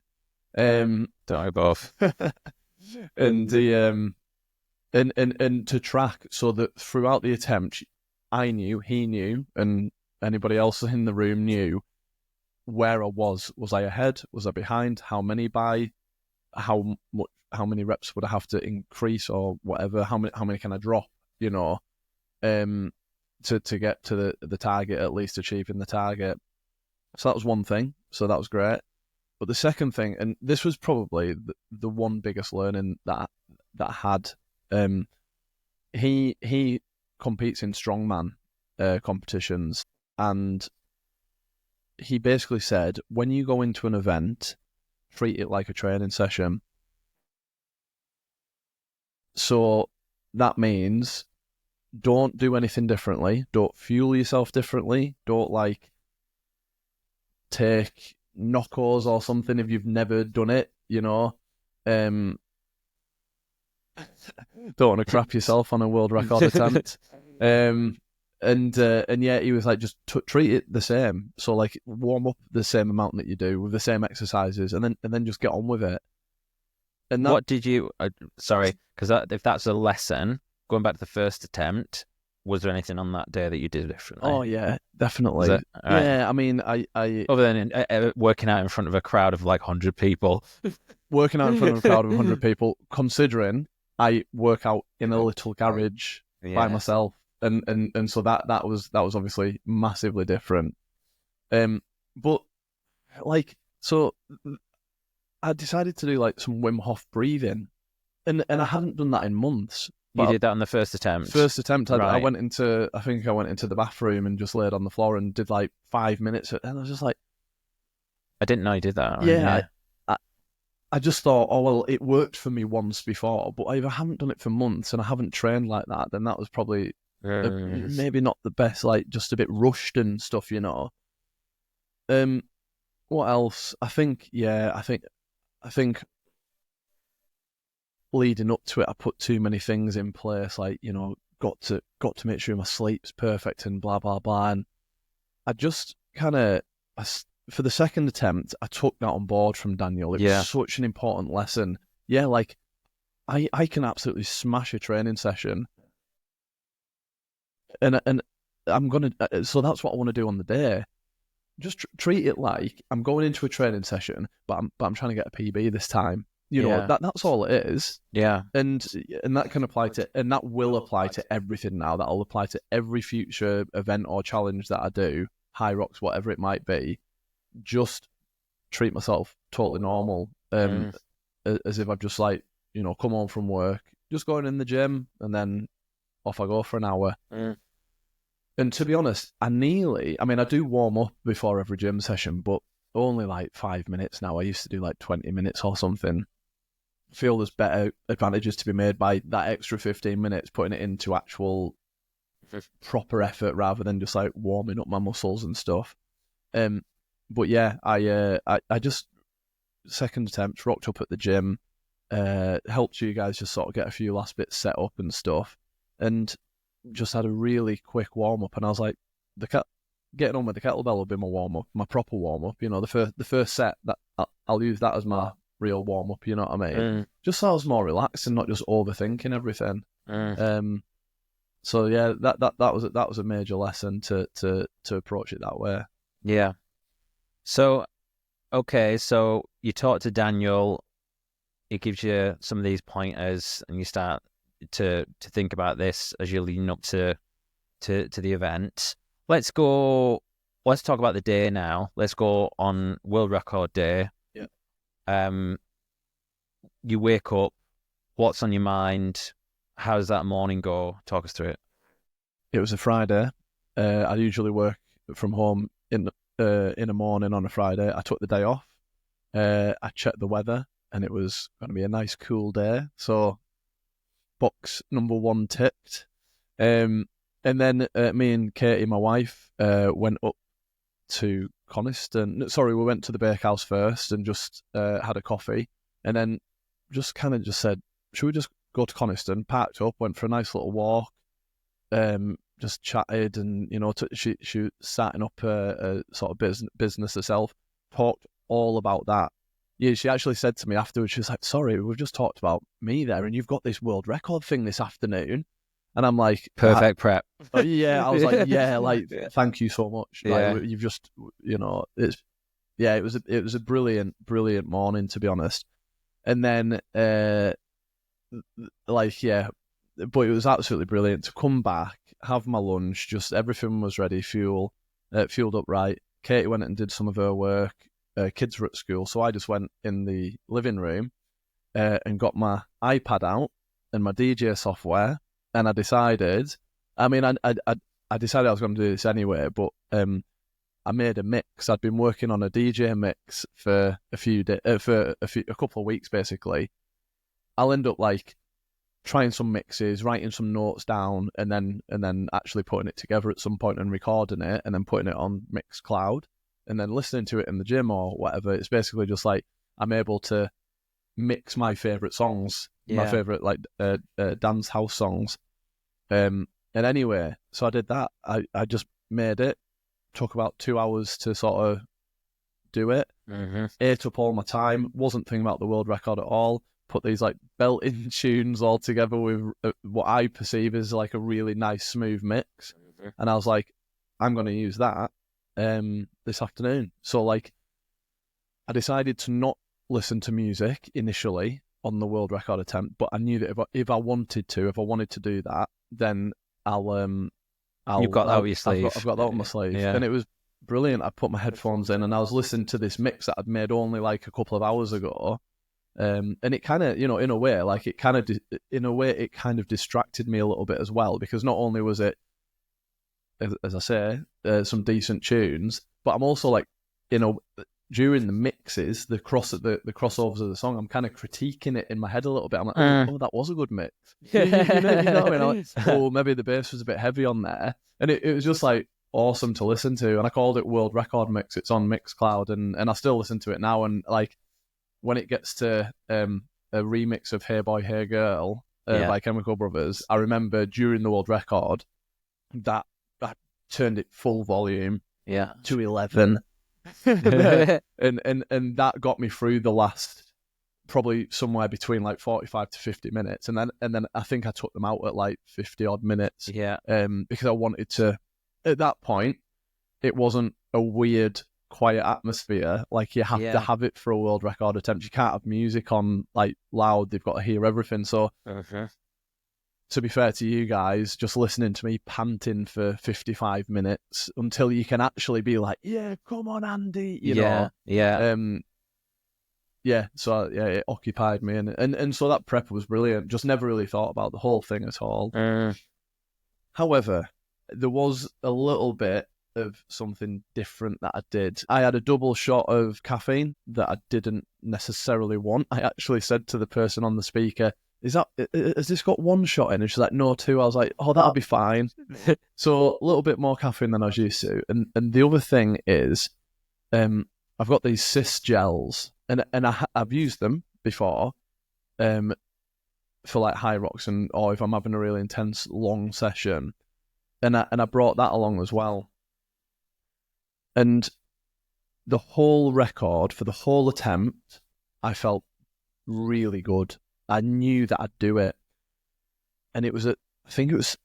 Don't I both? And the and to track so that throughout the attempt, I knew, he knew, and anybody else in the room knew where I was. Was I ahead? Was I behind? How many by? How many reps would I have to increase or whatever? How many can I drop? To get to the target, at least achieving the target. So that was one thing. So that was great. But the second thing, and this was probably the one biggest learning that I had, he competes in strongman competitions, and he basically said, when you go into an event, treat it like a training session. So that means don't do anything differently. Don't fuel yourself differently. Don't take knockos or something if you've never done it, Don't want to crap yourself on a world record attempt. And yeah, he was like, just treat it the same. So warm up the same amount that you do with the same exercises, and then just get on with it. And that, What did you? Sorry, because if that's a lesson, going back to the first attempt, was there anything on that day that you did differently? oh yeah, definitely. Was it? All right. Yeah, I mean, I Other than working out in front of a crowd of like 100 people. working out in front of a crowd of 100 people, considering I work out in a little garage by myself, and so that was obviously massively different. But like, so I decided to do like some Wim Hof breathing, and I hadn't done that in months. You did that on the first attempt? First attempt, I Right. went into, I think I went into the bathroom and just laid on the floor and did like 5 minutes, and I was just like, I didn't know you did that. yeah. I just thought, oh well, it worked for me once before, but if I haven't done it for months and I haven't trained like that, then that was probably maybe not the best, like just a bit rushed and stuff, you know. What else? I think leading up to it, I put too many things in place, like, you know, got to make sure my sleep's perfect and blah blah blah. And I just kind of, for the second attempt, I took that on board from Daniel. It was such an important lesson. Yeah, like I can absolutely smash a training session, and I'm gonna. So that's what I want to do on the day. Just treat it like I'm going into a training session, but I'm trying to get a PB this time. You know, that's all it is. Yeah. And that can apply to, and that will apply to everything now. That'll apply to every future event or challenge that I do, high rocks, whatever it might be. Just treat myself totally normal, as if I've just, like, you know, come home from work, just going in the gym, and then off I go for an hour. And to be honest, I do warm up before every gym session, but only like 5 minutes now. I used to do like 20 minutes or something. I feel there's better advantages to be made by that extra 15 minutes, putting it into actual proper effort rather than just like warming up my muscles and stuff. But yeah, I just, second attempt, rocked up at the gym, helped you guys just sort of get a few last bits set up and stuff, and just had a really quick warm up. And I was like, getting on with the kettlebell will be my warm up, my proper warm up. You know, the first set, that I'll use that as my real warm up. You know what I mean? Just so I was more relaxed and not just overthinking everything. So yeah, that was a major lesson to approach it that way. Yeah. So, okay, so you talk to Daniel, he gives you some of these pointers, and you start to think about this as you're leading up to the event. Let's talk about the day now. Let's go on World Record Day. Yeah. You wake up, what's on your mind? How does that morning go? Talk us through it. It was a Friday. I usually work from home in the morning on a Friday. I took the day off. I checked the weather, and it was going to be a nice cool day. So box number 1 ticked. And then me and Katie, my wife, went up to Coniston. Sorry, we went to the bakehouse first and just had a coffee, and then just kind of just said, should we just go to Coniston? Parked up, went for a nice little walk, just chatted, and, you know, she starting up a sort of business herself, talked all about that. Yeah, she actually said to me afterwards, she was like, sorry, we've just talked about me there, and you've got this world record thing this afternoon. And I'm like, perfect prep. Yeah, I was like, yeah, like, thank you so much. Yeah. Like, you've just, you know, it was a brilliant morning, to be honest. And then, like, yeah, but it was absolutely brilliant to come back, have my lunch, just everything was ready, fueled up right. Katie went and did some of her work. Kids were at school, so I just went in the living room and got my iPad out and my DJ software, and I decided, I decided I was going to do this anyway, but I made a mix. I'd been working on a DJ mix for a couple of weeks, basically. I'll end up like trying some mixes, writing some notes down, and then actually putting it together at some point and recording it, and then putting it on Mixcloud, and then listening to it in the gym or whatever. It's basically just like I'm able to mix my favorite songs, my favorite like dance house songs. And anyway, so I did that. I just made it. Took about 2 hours to sort of do it. Ate up all my time. Wasn't thinking about the world record at all. put these like built-in tunes all together with what I perceive as like a really nice smooth mix. And I was like, I'm going to use that this afternoon. So like, I decided to not listen to music initially on the world record attempt, but I knew that if I wanted to do that, then You've got that up your sleeve. I've got that on my sleeve. Yeah. And it was brilliant. I put my headphones in and I was listening to this mix that I'd made only like a couple of hours ago. And it kind of, in a way, like it kind of distracted me a little bit as well, because not only was it, as I say, some decent tunes, but I'm also like, during the mixes, the crossovers of the song, I'm kind of critiquing it in my head a little bit. I'm like, oh, that was a good mix. You know what I mean? Like, oh, maybe the bass was a bit heavy on there. And it was just like awesome to listen to. And I called it World Record Mix. It's on Mixcloud, and I still listen to it now. And like, when it gets to a remix of Hey Boy, Hey Girl by Chemical Brothers, I remember during the world record that I turned it full volume to 11. and that got me through the last probably somewhere between like 45 to 50 minutes, and then I think I took them out at like 50 odd minutes because I wanted to, at that point it wasn't a weird quiet atmosphere. Like, you have to have it for a world record attempt. You can't have music on like loud, they've got to hear everything. So to be fair to you guys, just listening to me panting for 55 minutes until you can actually be like, yeah, come on, Andy, you know. So it occupied me, and so that prep was brilliant. Just never really thought about the whole thing at all. However, there was a little bit of something different that I did. I had a double shot of caffeine that I didn't necessarily want. I actually said to the person on the speaker, has this got one shot in? And she's like, no, two. I was like, oh, that'll be fine. So a little bit more caffeine than I was used to. And the other thing is, I've got these cyst gels, and I've used them before, for like high rocks or if I'm having a really intense long session, and I brought that along as well. And the whole record for the whole attempt, I felt really good. I knew that I'd do it. And it was I think it was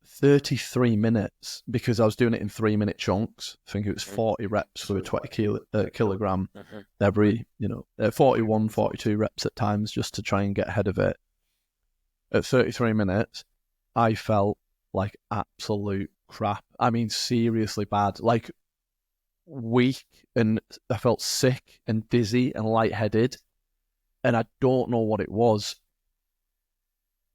33 minutes, because I was doing it in 3-minute chunks. I think it was 40 reps with a 20 kilogram every, 41, 42 reps at times, just to try and get ahead of it. At 33 minutes, I felt like absolute crap. I mean, seriously bad. Like, weak, and I felt sick and dizzy and lightheaded. And I don't know what it was.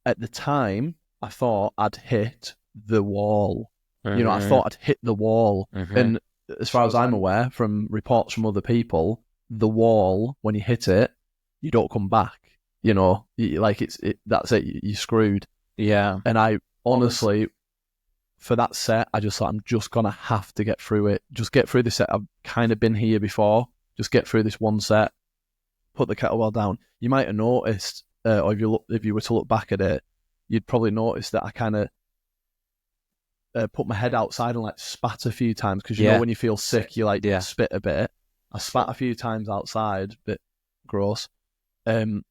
At the time, I thought I'd hit the wall. I thought I'd hit the wall. And as far as I'm aware, from reports from other people, the wall, when you hit it, you don't come back. That's it. You're screwed. Yeah. And I honestly, for that set, I just thought, I'm just going to have to get through it. Just get through this set. I've kind of been here before. Just get through this one set. Put the kettlebell down. You might have noticed, or if you were to look back at it, you'd probably notice that I kind of put my head outside and like spat a few times, because you know when you feel sick, you like spit a bit. I spat a few times outside, bit gross. And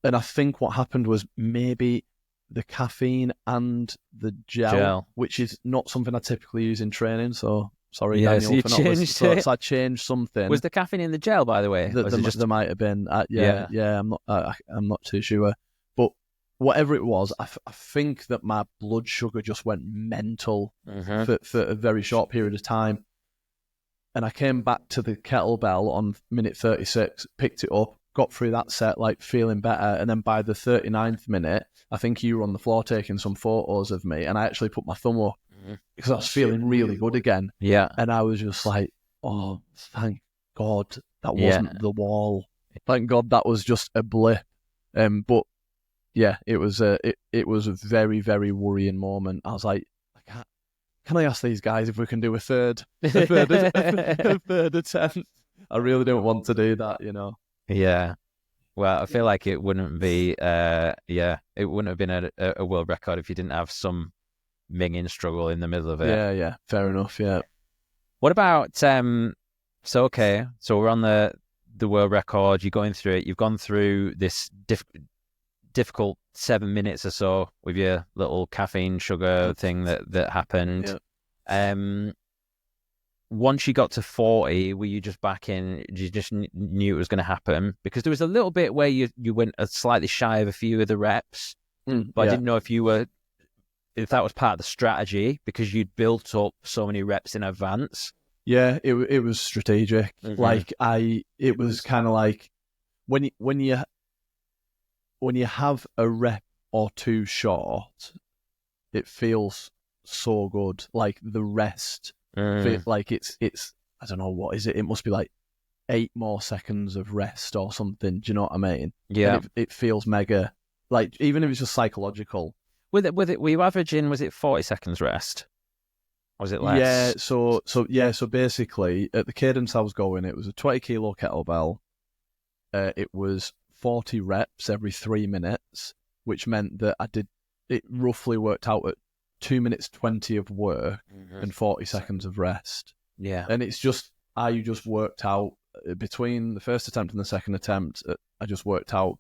I think what happened was maybe the caffeine and the gel, which is not something I typically use in training. So sorry, Daniel, so for not listening. So I changed something. Was the caffeine in the gel, by the way? There might have been. I'm not too sure. But whatever it was, I think that my blood sugar just went mental for a very short period of time. And I came back to the kettlebell on minute 36, picked it up, got through that set like feeling better. And then by the 39th minute, I think you were on the floor taking some photos of me, and I actually put my thumb up because I was feeling really good again. Yeah. And I was just like, oh, thank God that wasn't the wall. Thank God that was just a blip. But yeah, it was a very, very worrying moment. I was like, can I ask these guys if we can do a third attempt? I really don't want to do that, Yeah. Well, I feel like it wouldn't be, it wouldn't have been a world record if you didn't have some minging struggle in the middle of it. Yeah, fair enough, yeah. What about, so we're on the the world record. You're going through it. You've gone through this difficult 7 minutes or so with your little caffeine sugar thing that happened. Yeah. Once you got to 40, were you just back in? You just knew it was going to happen? Because there was a little bit where you went slightly shy of a few of the reps, but I didn't know if that was part of the strategy because you'd built up so many reps in advance. Yeah, it was strategic. Mm-hmm. It was kind of like when you have a rep or two short, it feels so good. Like the rest, like it's I don't know what is it. It must be like 8 more seconds of rest or something. Do you know what I mean? Yeah, and it feels mega. Like even if it's just psychological. With it, were you averaging? Was it 40 seconds rest? Or was it less? Yeah. So basically, at the cadence I was going, it was a 20 kilo kettlebell. It was 40 reps every 3 minutes, which meant that it roughly worked out at 2 minutes 20 of work and 40 seconds of rest. Yeah. And it's just, I just worked out between the first attempt and the second attempt, I just worked out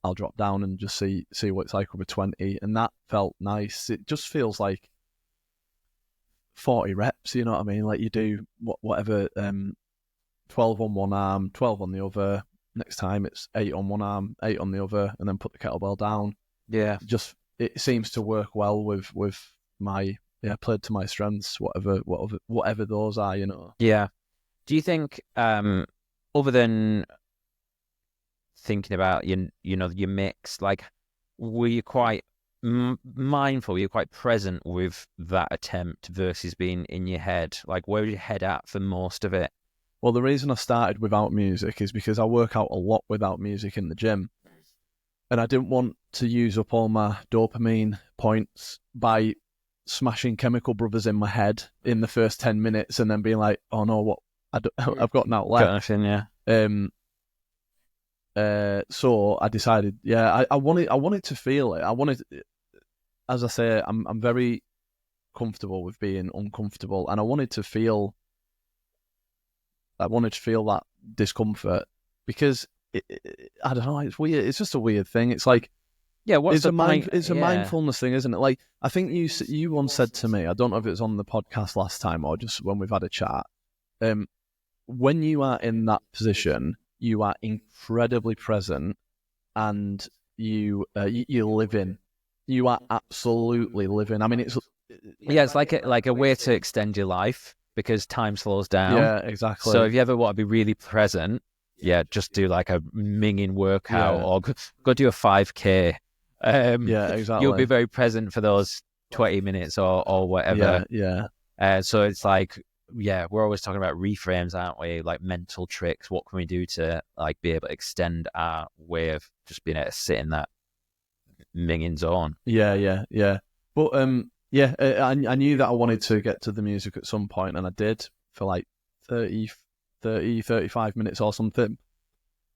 I'll drop down and just see what it's like over 20. And that felt nice. It just feels like 40 reps, you know what I mean? Like you do whatever, 12 on one arm, 12 on the other. Next time it's 8 on one arm, 8 on the other, and then put the kettlebell down. Yeah. Just it seems to work well with my played to my strengths, whatever those are, you know. Yeah. Do you think, other than thinking about your mix, like, were you quite mindful? Were you quite present with that attempt versus being in your head? Like, where was your head at for most of it? Well, the reason I started without music is because I work out a lot without music in the gym. And I didn't want to use up all my dopamine points by smashing Chemical Brothers in my head in the first 10 minutes and then being like, oh no, what I've got now left. Got nothing, yeah. So I decided, I wanted to feel it. As I say, I'm very comfortable with being uncomfortable, and I wanted to feel that discomfort because I don't know, it's weird. It's just a weird thing. It's like, what's it's a mindfulness thing, isn't it? Like I think you once said to me, I don't know if it was on the podcast last time or just when we've had a chat. When you are in that position, you are incredibly present, and you're living. You are absolutely living. I mean, it's like a way to extend your life because time slows down. Yeah, exactly. So if you ever want to be really present, just do like a minging workout or go do a 5K. Yeah, exactly. You'll be very present for those 20 minutes or whatever. Yeah. So it's like, we're always talking about reframes, aren't we? Like mental tricks. What can we do to like be able to extend our way of just being able to sit in that minging zone? Yeah. But I knew that I wanted to get to the music at some point, and I did for like 35 minutes or something.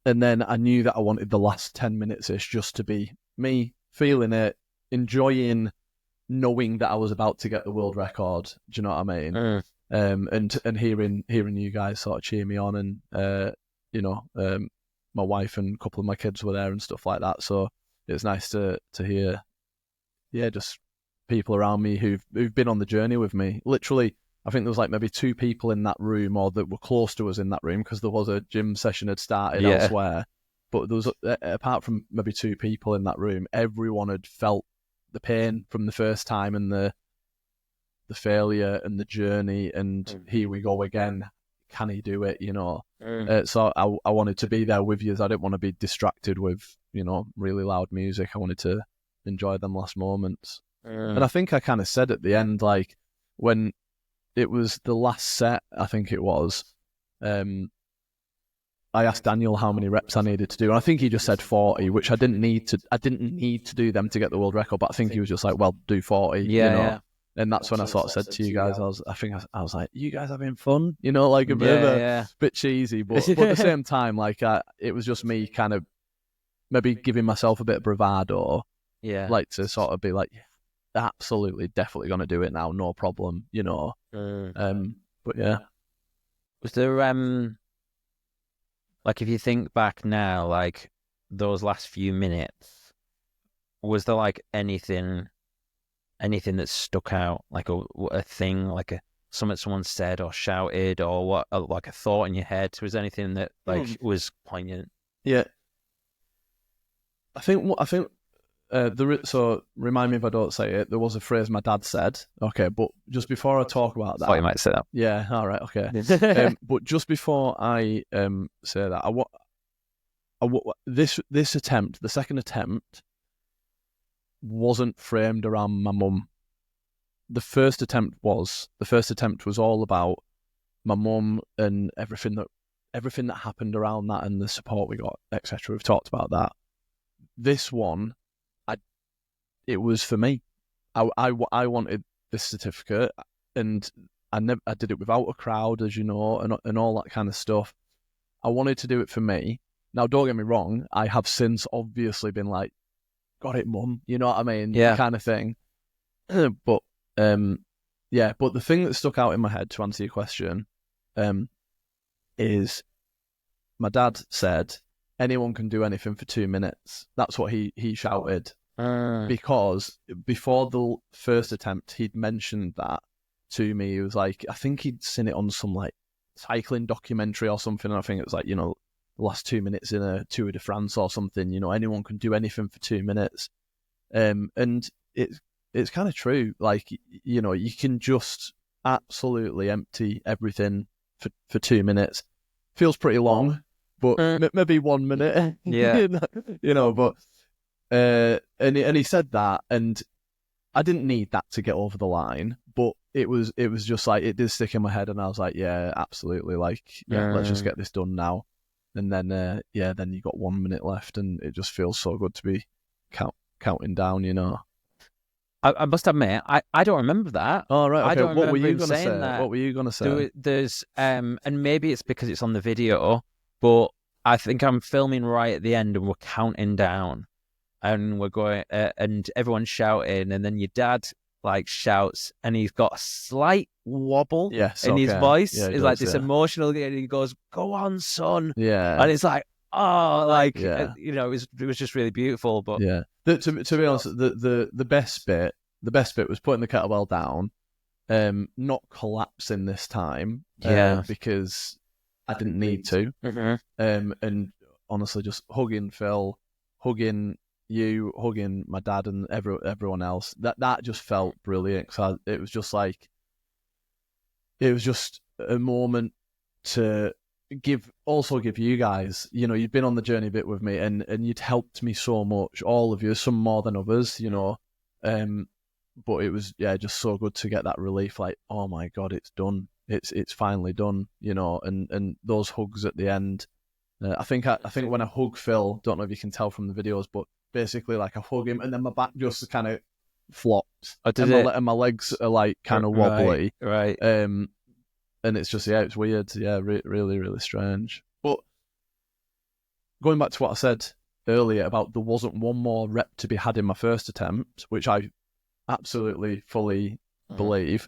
And then I knew that I wanted the last 10 minutes-ish just to be me feeling it, enjoying knowing that I was about to get the world record. Do you know what I mean? And hearing you guys sort of cheer me on, and my wife and a couple of my kids were there and stuff like that. So it's nice to hear, just people around me who've been on the journey with me. Literally, I think there was like maybe 2 people in that room, or that were close to us in that room, because there was a gym session had started elsewhere. But there was, apart from maybe 2 people in that room, everyone had felt the pain from the first time, and the failure and the journey, and here we go again. Can he do it? You know. So I wanted to be there with you. I didn't want to be distracted with really loud music. I wanted to enjoy them last moments. And I think I kind of said at the end, like when it was the last set, I think it was, I asked Daniel how many reps I needed to do, and I think he just said 40, which I didn't need to do them to get the world record, but I think he was just like, well, do 40. Yeah. And that's when I sort of said to you guys, I was like, you guys having fun? Like a bit cheesy, but at the same time, like it was just me kind of maybe giving myself a bit of bravado. Yeah. Like to sort of be like, absolutely, definitely going to do it now, no problem, But yeah. Was there Like, if you think back now, like those last few minutes, was there like anything that stuck out, like a thing, like something someone said or shouted, or what, like a thought in your head? Was there anything that like was poignant? Yeah, I think so remind me if I don't say it. There was a phrase my dad said. Okay, but just before I talk about that, Thought you might say that. yeah, all right, okay. But just before I say that, this attempt, the second attempt, wasn't framed around my mum. The first attempt was all about my mum and everything that happened around that and the support we got, etc. We've talked about that. This one, it was for me. I wanted this certificate, and I did it without a crowd, as you know, and all that kind of stuff. I wanted to do it for me. Now, don't get me wrong, I have since obviously been like, got it, mum, you know what I mean? Yeah. Kind of thing. But but the thing that stuck out in my head, to answer your question, is my dad said, anyone can do anything for 2 minutes. That's what he shouted. Because before the first attempt, he'd mentioned that to me. He was like, I think he'd seen it on some like cycling documentary or something. And I think it was like, the last 2 minutes in a Tour de France or something, anyone can do anything for 2 minutes. And it's kind of true. Like, you can just absolutely empty everything for 2 minutes. Feels pretty long, but maybe 1 minute. Yeah. But and he said that, and I didn't need that to get over the line, but it was just like, it did stick in my head, and I was like, yeah, absolutely, like, yeah, let's just get this done now. And then then you got 1 minute left, and it just feels so good to be counting down. I must admit, I don't remember that. Oh, right, okay. I don't What were remember you him going to saying say? that. What were you going to say? There's and maybe it's because it's on the video, but I think I'm filming right at the end, and we're counting down, and we're going, and everyone's shouting, and then your dad like shouts, and he's got a slight wobble in his voice. Yeah, it's like this emotional, and he goes, "Go on, son." Yeah. And it's like, oh, like, Yeah. it was just really beautiful. But yeah, to be honest, the best bit was putting the kettlebell down, not collapsing this time, because I didn't need to, and honestly, just hugging Phil, hugging you, hugging my dad, and everyone else. That just felt brilliant, because it was just a moment to give you guys, you've been on the journey a bit with me, and you'd helped me so much, all of you, some more than others, but it was just so good to get that relief, like, oh my god, it's done, it's finally done, and those hugs at the end. I think when I hug Phil, don't know if you can tell from the videos, but basically, like, I hug him, and then my back just kind of flopped, and my legs are like kind of wobbly, right. And it's just, it's weird. Yeah, really, really strange. But going back to what I said earlier about there wasn't one more rep to be had in my first attempt, which I absolutely fully believe.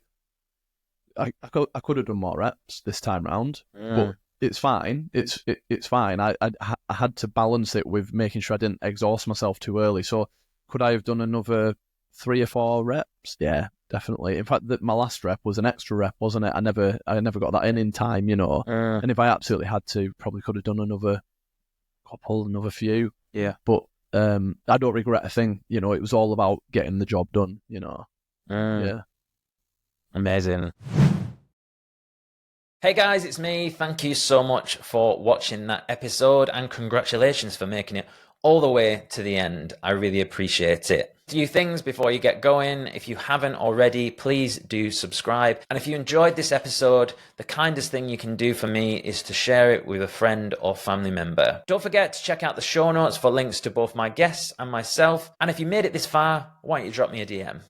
I could have done more reps this time round, but it's fine. It's fine. I had to balance it with making sure I didn't exhaust myself too early. So could I have done another 3 or 4 reps? Yeah, definitely. In fact, my last rep was an extra rep, wasn't it? I never got that in time, And if I absolutely had to, probably could have done another couple, another few. Yeah. But I don't regret a thing. It was all about getting the job done. Yeah. Amazing. Hey guys, it's me. Thank you so much for watching that episode, and congratulations for making it all the way to the end. I really appreciate it. A few things before you get going. If you haven't already, please do subscribe. And if you enjoyed this episode, the kindest thing you can do for me is to share it with a friend or family member. Don't forget to check out the show notes for links to both my guests and myself. And if you made it this far, why don't you drop me a DM?